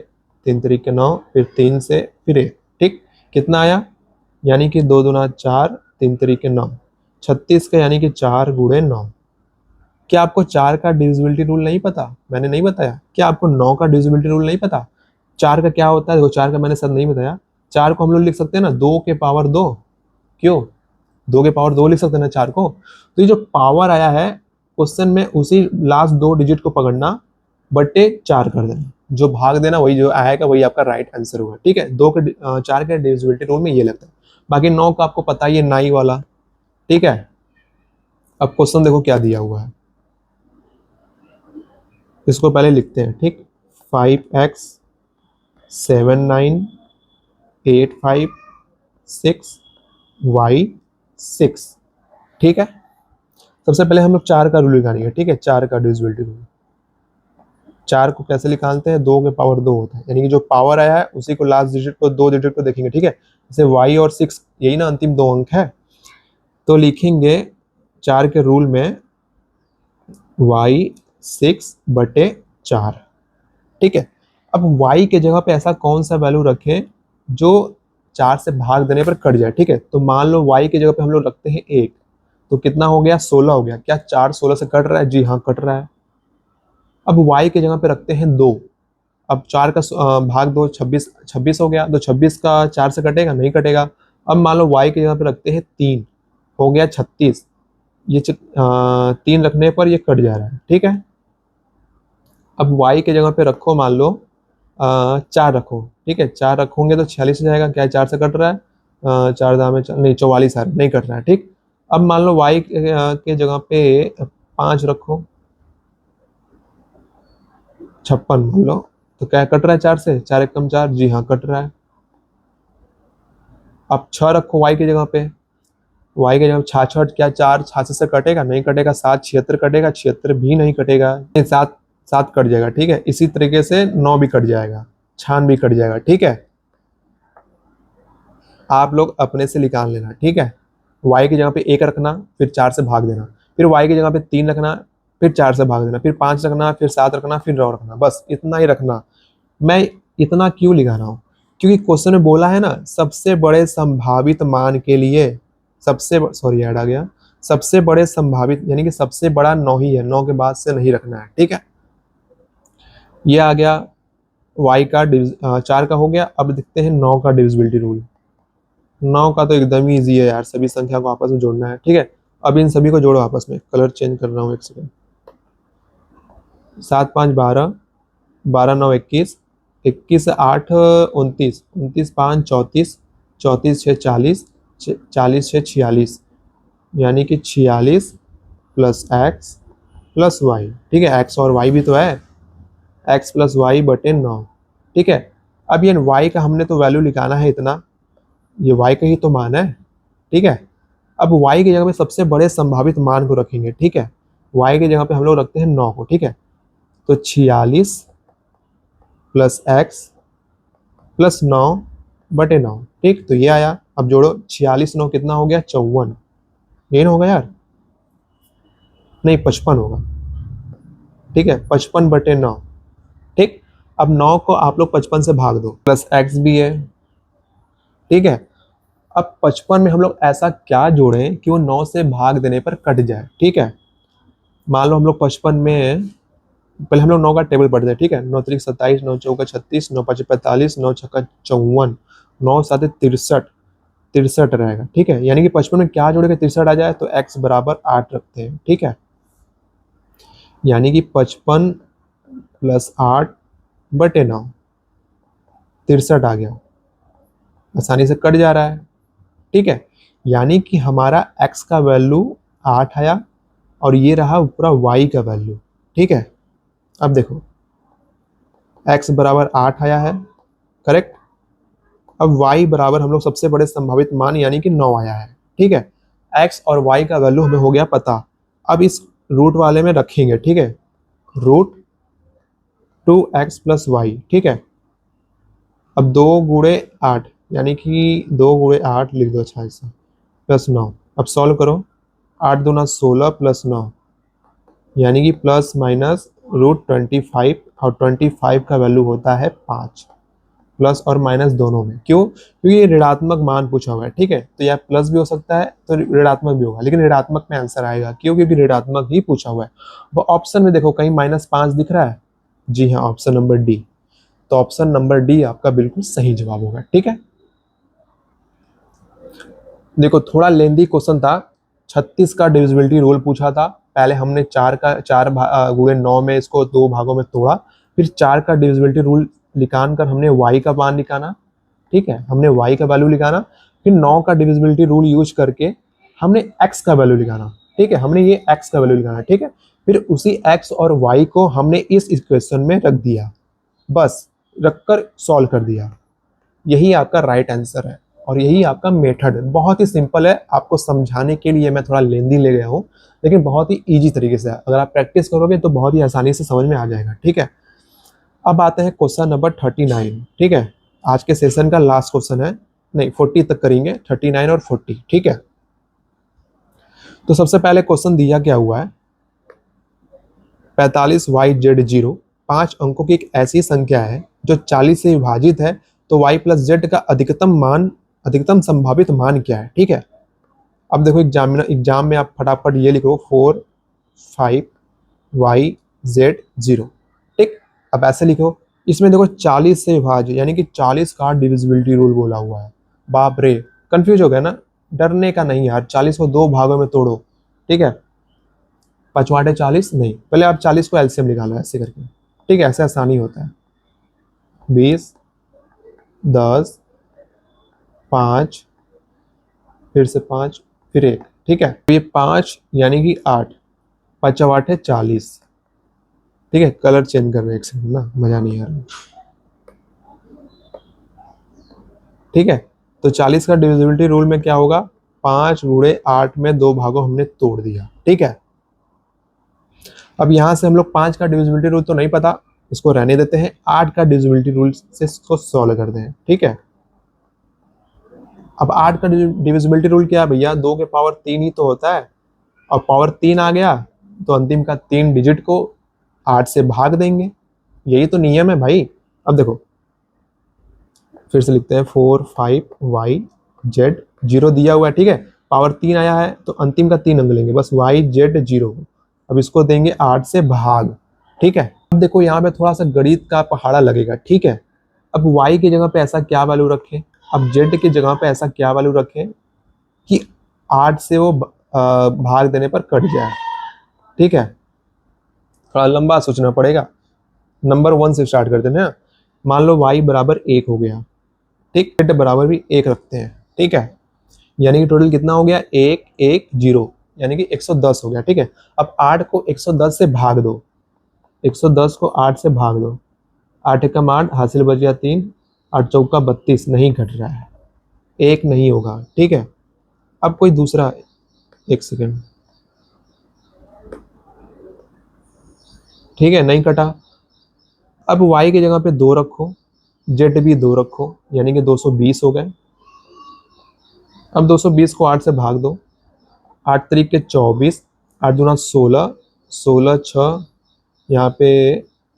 3 तरीके 9, फिर 3 से फिर 1, ठीक। कितना आया, यानी कि 2 दूना 4, 3 तरीके 9, 36 का यानी कि 4 गुणे 9। क्या आपको 4 का डिविजिबिलिटी रूल नहीं पता? मैंने नहीं बताया। क्या आपको 9 का डिविजिबिलिटी रूल नहीं पता? 4 का क्या होता है? देखो 4 का मैंने सर नहीं बताया। 4 को हम लोग लिख सकते हैं ना 2 के पावर 2। क्यों? 2 के पावर 2 लिख सकते हैं ना 4 को। तो ये जो पावर आया है क्वेश्चन में, उसी लास्ट 2 डिजिट को पकड़ना, बटे 4 कर देना, जो भाग देना वही जो आएगा वही आपका राइट आंसर होगा, ठीक है। 4 के डिविजिबिलिटी रूल में ये लगता है। बाकी 9 का आपको पता ही है, नाई वाला, ठीक है। अब क्वेश्चन देखो क्या दिया हुआ है, इसको पहले लिखते हैं, ठीक। 5x 7 9 8 5 6 y 6, ठीक है। सबसे पहले हम लोग 4 का रूल निकालेंगे, ठीक है। 4 का डिविजिबिलिटी रूल, 4 को कैसे निकालते हैं? 2 के पावर 2 होता है, यानी कि जो पावर आया है उसी को लास्ट डिजिट को 2 डिजिट को देखेंगे, ठीक है। जैसे y और 6 यही ना अंतिम 2 अंक है, तो लिखेंगे 4 के रूल में y 6 बटे 4, ठीक है। अब y के जगह पे ऐसा कौन सा वैल्यू रखें जो 4 से भाग देने पर कट जाए, ठीक है। तो मान लो y की जगह पे हम लोग रखते हैं 1, तो कितना हो गया? 16 हो गया। क्या 4 16 से कट रहा है? जी हाँ, कट रहा है। अब y के जगह पे रखते हैं 2, अब 4 का भाग 2 26 26 हो गया, तो 26 का 4 से कटेगा? नहीं कटेगा। अब मान लो y की जगह पे रखते हैं 3, हो गया 36, ये 3 रखने पर ये कट जा रहा है, ठीक है। अब y के जगह पे रखो, मान लो 4 रखो, ठीक है। 4 रखोगे तो 46 हो जाएगा। क्या 4 से कट रहा है? 4 दाम में नहीं, 44 आ रहा है, नहीं कट रहा है, ठीक। अब मान लो y के जगह पे 5 रखो, 56 मान लो, तो क्या कट रहा है 4 से? 4 एकम 4, जी हाँ, कट रहा है। अब 6 रखो y की जगह पे, y के जगह 66, क्या 4 66 से कटेगा? नहीं कटेगा। 7 76 कटेगा? 76 भी नहीं कटेगा। 7 7 कट जाएगा, ठीक है। इसी तरीके से 9 भी कट जाएगा, 96 भी कट जाएगा, ठीक है। आप लोग अपने से निकाल लेना, ठीक है। y की जगह पे 1 रखना, फिर 4 से भाग देना, फिर y की जगह पे 3 रखना, फिर 4 से भाग देना, फिर 5 रखना, फिर 7 रखना, फिर 9 रखना, बस इतना ही रखना। मैं इतना क्यों लिखा रहा हूँ? क्योंकि क्वेश्चन में बोला है ना, सबसे बड़े संभावित मान के लिए, सॉरी ऐड आ गया, सबसे बड़े संभावित यानी कि सबसे बड़ा 9 ही है, 9 के बाद से नहीं रखना है, ठीक है। ये आ गया y का 4 का हो गया। अब देखते हैं 9 का डिविजिबिलिटी रूल। 9 का तो एकदम ही ईजी है यार, सभी संख्या को आपस में जोड़ना है, ठीक है। अब इन सभी को जोड़ो आपस में, कलर चेंज कर रहा हूँ, एक सेकेंड। 7 5 12, 12 9 21, 21 8 29, 29 5 34, 34 6 40, 40 6 46, यानी कि 46 प्लस एक्स प्लस वाई, ठीक है। एक्स और वाई भी तो है, एक्स प्लस वाई बटे 9, ठीक है। अब ये वाई का हमने तो वैल्यू निकाला है इतना, ये वाई का ही तो मान है, ठीक है। अब y की जगह पे सबसे बड़े संभावित मान को रखेंगे, ठीक है। y की जगह पे हम लोग रखते हैं 9 को, ठीक है। तो 46 प्लस एक्स प्लस 9 बटे 9, ठीक। तो ये आया। अब जोड़ो, 46 9 कितना हो गया? 54, ये ना होगा यार? नहीं, 55 होगा, ठीक है। 55 बटे 9, ठीक। अब 9 को आप लोग 55 से भाग दो, प्लस एक्स भी है, ठीक है। अब 55 में हम लोग ऐसा क्या जोड़ें कि वो 9 से भाग देने पर कट जाए, ठीक है। मान लो हम लोग 55 में, पहले हम लोग 9 का टेबल पढ़ते हैं, ठीक है। 9 3 27, 9 चौका 36, 9 5 45, 9 छक्का 54, 9 7 63, 63 रहेगा, ठीक है। यानी कि 55 में क्या जोड़ेगा 63 आ जाए? तो x बराबर 8 रखते हैं, ठीक है। यानी कि 55 प्लस 8 बटे 9, 63 आ गया, आसानी से कट जा रहा है, ठीक है। यानी कि हमारा x का वैल्यू 8 आया, और ये रहा पूरा y का वैल्यू, ठीक है। अब देखो x बराबर 8 आया है, करेक्ट। अब y बराबर हम लोग सबसे बड़े संभावित मान यानी कि 9 आया है, ठीक है। x और y का वैल्यू हमें हो गया पता। अब इस रूट वाले में रखेंगे, ठीक है, रूट 2x प्लस वाई, ठीक है। अब 2 गुणे 8, यानी कि 2 गुणे 8 लिख दो, अच्छा ऐसा, प्लस 9। अब सॉल्व करो, 8 दूना 16 प्लस 9, यानी कि प्लस माइनस रूट 25, और 25 का वैल्यू होता है 5, प्लस और माइनस दोनों में। क्यों? क्योंकि ये ऋणात्मक मान पूछा हुआ है, ठीक है, तो यह प्लस भी हो सकता है तो ऋणात्मक भी होगा, लेकिन ऋणात्मक में आंसर आएगा। क्यों? क्योंकि ऋणात्मक ही पूछा हुआ है। वो ऑप्शन में देखो कहीं -5 दिख रहा है, जी हाँ, ऑप्शन नंबर डी। तो ऑप्शन नंबर डी आपका बिल्कुल सही जवाब होगा, ठीक है। देखो थोड़ा लेंदी क्वेश्चन था, 36 का डिविजिबिलिटी रूल पूछा था। पहले हमने 4 गुणे 9 में इसको 2 भागों में तोड़ा, फिर 4 का डिविजिबिलिटी रूल निकाल कर हमने y का मान निकाला, ठीक है, हमने y का वैल्यू निकाला। फिर 9 का डिविजिबिलिटी रूल यूज करके हमने x का वैल्यू निकाला, ठीक है, हमने ये x का वैल्यू निकाला, ठीक है। फिर उसी x और y को हमने इस इक्वेशन में रख दिया, बस रखकर सॉल्व कर दिया। यही आपका राइट आंसर है और यही आपका मेथड है। बहुत ही सिंपल है, आपको समझाने के लिए मैं थोड़ा लेंदी ले गया हूँ, लेकिन बहुत ही इजी तरीके से है। अगर आप प्रैक्टिस करोगे तो बहुत ही आसानी से समझ में आ जाएगा, ठीक है। अब आते हैं क्वेश्चन नंबर 39, ठीक है, आज के सेशन का लास्ट क्वेश्चन है, नहीं 40 तक करेंगे, 39 और 40, ठीक है। तो सबसे पहले क्वेश्चन दिया क्या हुआ है, 45YZ0 5 अंकों की एक ऐसी संख्या है जो 40 से विभाजित है, तो y प्लस जेड का अधिकतम संभावित मान क्या है, ठीक है। अब देखो एग्जाम में आप फटाफट ये लिखो 45YZ0, ठीक। अब ऐसे लिखो, इसमें देखो 40 से विभाज्य यानी कि 40 का डिविजिबिलिटी रूल बोला हुआ है। बाप रे, कंफ्यूज हो गया ना? डरने का नहीं यार, 40 को 2 भागों में तोड़ो, ठीक है, 5×8 = 40 नहीं, पहले आप 40 को एलसीएम निकालो ऐसे करके, ठीक है, ऐसे आसानी होता है। 20, 10, 5, फिर से 5, फिर 1, ठीक है। तो ये 5 यानी कि 8, 5×8 = 40, ठीक है। कलर चेंज कर रहे हैं एक सेकंड ना, मजा नहीं आ रहा, ठीक है। तो 40 का डिविजिबिलिटी रूल में क्या होगा, 5×8 में 2 भागों हमने तोड़ दिया, ठीक है। अब यहां से हम लोग 5 का डिविजिबिलिटी रूल तो नहीं पता, इसको रहने देते हैं, 8 का डिविजिबिलिटी रूल से इसको सॉल्व करते हैं, ठीक है। अब 8 का डिविजिबिलिटी रूल क्या है भैया, 2 के पावर 3 ही तो होता है, और पावर 3 आ गया तो अंतिम का 3 डिजिट को 8 से भाग देंगे, यही तो नियम है भाई। अब देखो फिर से लिखते हैं 45YZ0 दिया हुआ है, ठीक है, पावर 3 आया है तो अंतिम का 3 अंक लेंगे, बस YZ0। अब इसको देंगे 8 से भाग, ठीक है। अब देखो यहाँ पे थोड़ा सा गणित का पहाड़ा लगेगा, ठीक है। अब y की जगह पे ऐसा क्या वैल्यू रखें, अब z की जगह पे ऐसा क्या वैल्यू रखें कि 8 से वो भाग देने पर कट जाए, ठीक है। थोड़ा लंबा सोचना पड़ेगा। नंबर 1 से स्टार्ट करते हैं ना। मान लो y बराबर 1 हो गया, ठीक, z बराबर भी 1 रखते हैं, ठीक है, यानी कि टोटल कितना हो गया, 1 1 0, यानी कि 110 हो गया, ठीक है। अब 8 को 110 से भाग दो, 110 को 8 से भाग दो, 8 एकम 8, हासिल बच गया 3, 8 चौका 32, नहीं घट रहा है, 1 नहीं होगा, ठीक है। अब कोई दूसरा, एक सेकेंड, ठीक है, नहीं कटा। अब y की जगह पे 2 रखो, z भी 2 रखो, यानी कि 220 हो गए। अब 220 को 8 से भाग दो, 8 तरीके 24, 8 दूना 16, 16 6, यहाँ पे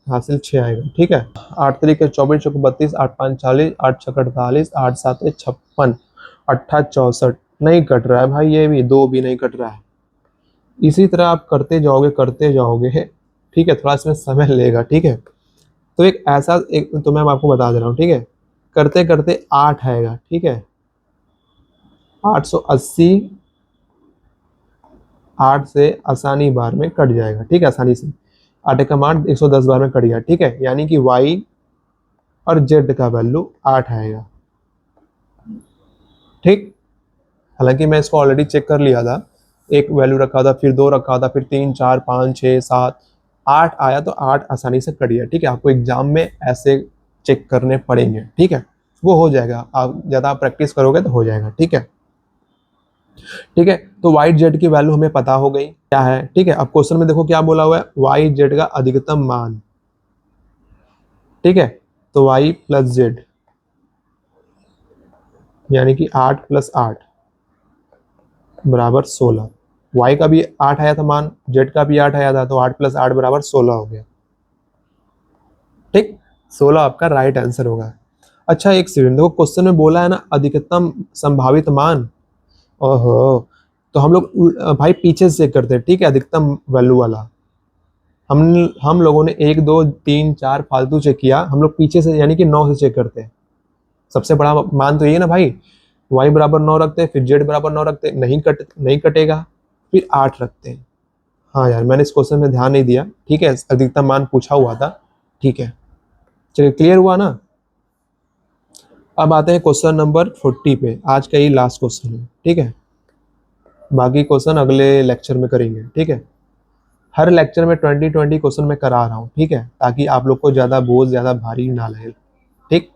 हासिल 6 आएगा, ठीक है। 8 तरीके 24 चौको 32, 8 5 40, 8 6 48, 8 7 56, 8 64, नहीं कट रहा है भाई, ये भी 2 भी नहीं कट रहा है। इसी तरह आप करते जाओगे, ठीक है, थोड़ा इसमें समय लेगा, ठीक है। तो एक ऐसा एक तो मैं आपको बता दे रहा हूँ, ठीक है, करते करते 8 आएगा, ठीक है, 880, 8 से आसानी बार में कट जाएगा, ठीक है, आसानी से 8 एकम 8, 110 बार में कट गया, ठीक है, यानी कि y और z का वैल्यू 8 आएगा, ठीक। हालांकि मैं इसको ऑलरेडी चेक कर लिया था, एक वैल्यू रखा था, फिर 2 रखा था, फिर 3 4 5 6 7 8 आया, तो 8 आसानी से कट गया, ठीक है। आपको एग्जाम में ऐसे चेक करने पड़ेंगे, ठीक है, वो हो जाएगा, आप ज़्यादा प्रैक्टिस करोगे तो हो जाएगा, ठीक है, ठीक है। तो वाई जेड की वैल्यू हमें पता हो गई क्या है, ठीक है। अब क्वेश्चन में देखो क्या बोला हुआ है, वाई जेड का अधिकतम मान, ठीक है, तो वाई प्लस जेड यानी कि 8 + 8 बराबर 16। वाई का भी 8 आया था मान, जेड का भी 8 आया था, तो 8 + 8 बराबर 16 हो गया, ठीक, 16 आपका राइट आंसर होगा। अच्छा एक सेकंड, देखो क्वेश्चन में बोला है ना अधिकतम संभावित मान। ओहो, तो हम लोग भाई पीछे से चेक करते हैं, ठीक है, अधिकतम वैल्यू वाला। हम हम लोगों ने 1 2 3 4 फालतू चेक किया, हम लोग पीछे से यानी कि 9 से चेक करते हैं। सबसे बड़ा मान तो ये है ना भाई, y बराबर 9 रखते हैं, फिर z बराबर 9 रखते हैं, नहीं कटेगा, फिर 8 रखते हैं। हाँ यार, मैंने इस क्वेश्चन में ध्यान नहीं दिया, ठीक है, अधिकतम मान पूछा हुआ था, ठीक है। चलिए क्लियर हुआ ना। अब आते हैं क्वेश्चन नंबर 40 पे, आज का ये लास्ट क्वेश्चन है, ठीक है। बाकी क्वेश्चन अगले लेक्चर में करेंगे, ठीक है। हर लेक्चर में 20 क्वेश्चन मैं करा रहा हूँ, ठीक है, ताकि आप लोग को ज्यादा बोझ ज्यादा भारी ना लगे, ठीक।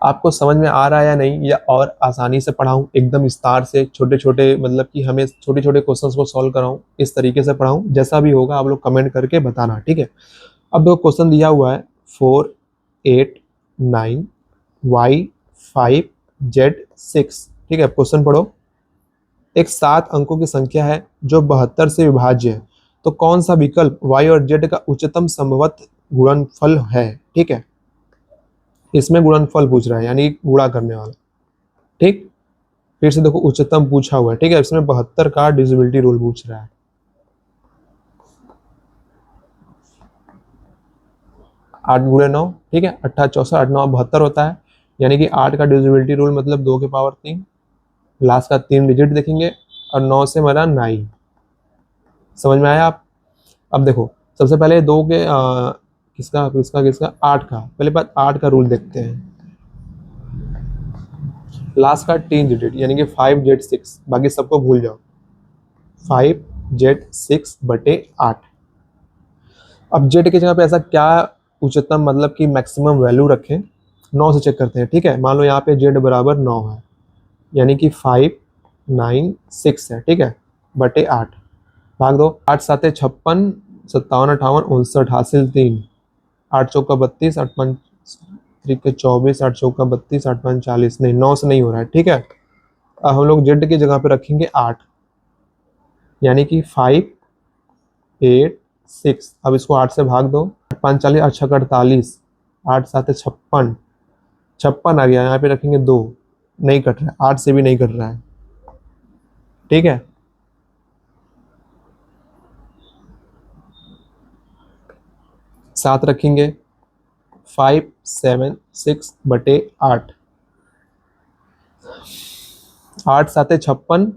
आपको समझ में आ रहा है या नहीं, या और आसानी से पढ़ाऊं, एकदम विस्तार से छोटे छोटे, मतलब कि हमें छोटे छोटे क्वेश्चंस को सॉल्व कराऊं, इस तरीके से पढ़ाऊं, जैसा भी होगा आप लोग कमेंट करके बताना, ठीक है। अब देखो क्वेश्चन दिया हुआ है 4 8 9 y 5 z 6, ठीक है। क्वेश्चन पढ़ो। एक 7 अंकों की संख्या है जो 72 से विभाज्य है, तो कौन सा विकल्प y और z का उच्चतम संभवत गुणनफल है, ठीक है। इसमें गुणनफल पूछ रहा है, यानी गुणा करने वाला, ठीक। फिर से देखो उच्चतम पूछा हुआ है, ठीक है, इसमें 72 का डिविजिबिलिटी रूल पूछ रहा है। 8 × 9, ठीक है, 8 64 8 9 72 होता है, यानी कि 8 का डिविजिबिलिटी रूल मतलब 2 के पावर 3, लास्ट का 3 डिजिट देखेंगे, और 9 से मरा 9। समझ में आया आप। अब देखो सबसे पहले 2 के किसका किसका किसका 8 का, पहले बात 8 का रूल देखते हैं। लास्ट का 3 डिजिट यानी कि 5z6, बाकी सबको भूल जाओ, 5z6/8। अब जेड की जगह पे ऐसा क्या उच्चतम, मतलब कि मैक्सिमम वैल्यू रखें, 9 से चेक करते हैं, ठीक है। मान लो यहाँ पे जेड बराबर 9 है, यानी कि 5 9 6 है, ठीक है, बटे 8, भाग दो, 8 7 56, 57 58 59 हासिल 3, 8 चौका 32, 8 5 24, 8 चौका 32, 8 5 40, नहीं 9 से नहीं हो रहा है, ठीक है। अब हम लोग जेड की जगह पे रखेंगे 8, यानी कि 5 8 6। अब इसको 8 से भाग दो, 8 5 40, 8 6 48, 8 7 56, 56 आ गया, यहाँ पे रखेंगे 2, नहीं कट रहा है, 8 से भी नहीं कट रहा है, ठीक है। सात रखेंगे, 5 7 6/8, 8 7 56,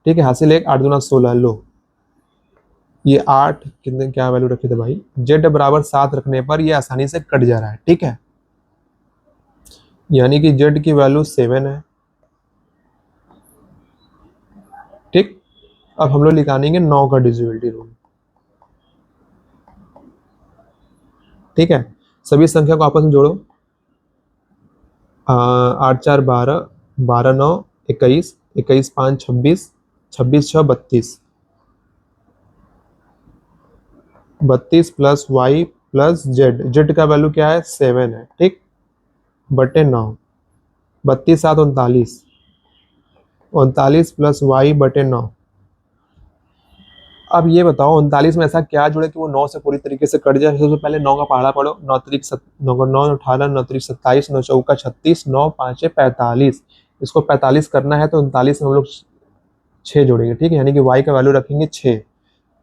ठीक है, हासिल 1, 8 दूना 16, लो ये 8 कितने क्या वैल्यू रखे थे भाई, जेड बराबर 7 रखने पर ये आसानी से कट जा रहा है, ठीक है, यानी कि जेड की वैल्यू 7 है, ठीक। अब हम लोग निकालेंगे 9 का डिविजिबिलिटी रूल, ठीक है। सभी संख्या को आपस में जोड़ो, 8 4 12, 12 9 21, 21 5 26, 26 6 32, 32 plus Y plus Z, Z का वैल्यू क्या है 7 है, ठीक, बटे 9, 32 7 39, 39 प्लस वाई बटे 9। अब ये बताओ 39 में ऐसा क्या जुड़े कि वो 9 से पूरी तरीके से कट जाए। सबसे पहले 9 का पहाड़ा पढ़ो, 9 त्रिक 9 9 18, 9 त्रिक 27, 9 चौका 36, 9 5 45। इसको 45 करना है तो 39 में हम लोग 6 जोड़ेंगे, ठीक है, यानी कि y का वैल्यू रखेंगे 6,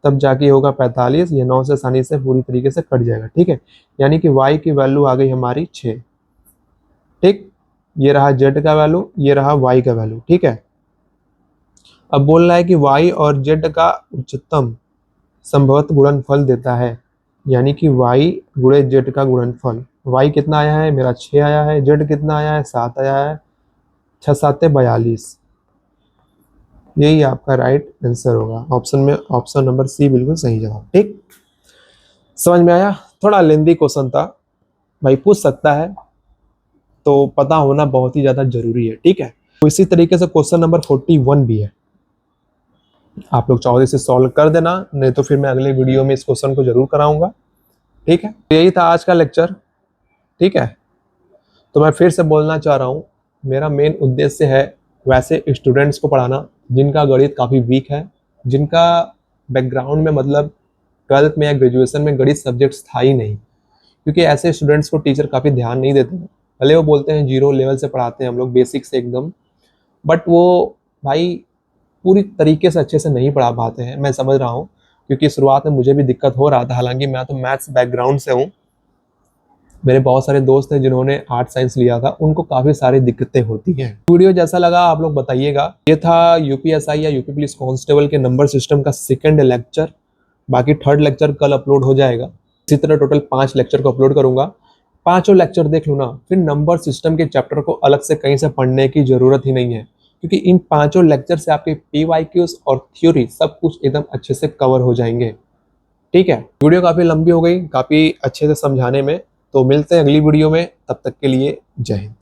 तब जाके होगा 45, ये 9 से आसानी से पूरी तरीके से कट जाएगा, ठीक है, यानी कि y की वैल्यू आ गई हमारी 6, ठीक। ये रहा z का वैल्यू, ये रहा y का वैल्यू, ठीक है। अब बोल रहा है कि y और z का उच्चतम संभवत गुणनफल देता है, यानी कि y गुणे z का गुणनफल। y कितना आया है मेरा 6 आया है, z कितना आया है 7 आया है, 6 7 42, यही आपका राइट आंसर होगा ऑप्शन में, ऑप्शन नंबर सी बिल्कुल सही जवाब, ठीक। समझ में आया। थोड़ा लेंदी क्वेश्चन था भाई, पूछ सकता है, तो पता होना बहुत ही ज्यादा जरूरी है, ठीक है। तो इसी तरीके से क्वेश्चन नंबर 41 भी है, आप लोग चाहो इसे सॉल्व कर देना, नहीं तो फिर मैं अगले वीडियो में इस क्वेश्चन को जरूर कराऊंगा, ठीक है। यही था आज का लेक्चर, ठीक है। तो मैं फिर से बोलना चाह रहा हूँ, मेरा मेन उद्देश्य है वैसे स्टूडेंट्स को पढ़ाना जिनका गणित काफ़ी वीक है, जिनका बैकग्राउंड में मतलब 12th में या ग्रेजुएशन में गणित सब्जेक्ट्स था ही नहीं, क्योंकि ऐसे स्टूडेंट्स को टीचर काफ़ी ध्यान नहीं देते हैं। भले वो बोलते हैं 0 लेवल से पढ़ाते हैं हम लोग, बेसिक से एकदम, बट वो भाई पूरी तरीके से अच्छे से नहीं पढ़ा पाते हैं। मैं समझ रहा हूँ, क्योंकि शुरुआत में मुझे भी दिक्कत हो रहा था। हालांकि मैं तो मैथ्स बैकग्राउंड से हूँ, मेरे बहुत सारे दोस्त हैं जिन्होंने आर्ट साइंस लिया था, उनको काफ़ी सारी दिक्कतें होती हैं। वीडियो जैसा लगा आप लोग बताइएगा। ये था यूपीएसआई या यूपी पुलिस कांस्टेबल के नंबर सिस्टम का सेकंड लेक्चर। बाकी थर्ड लेक्चर कल अपलोड हो जाएगा। इसी तरह टोटल 5 लेक्चर को अपलोड करूंगा। पांचों लेक्चर देख लो ना, फिर नंबर सिस्टम के चैप्टर को अलग से कहीं से पढ़ने की जरूरत ही नहीं है, क्योंकि इन पांचों लेक्चर से आपके पीवाईक्यूज और थ्योरी सब कुछ एकदम अच्छे से कवर हो जाएंगे। ठीक है, वीडियो काफी लंबी हो गई, काफी अच्छे से समझाने में। तो मिलते हैं अगली वीडियो में, तब तक के लिए जय हिंद।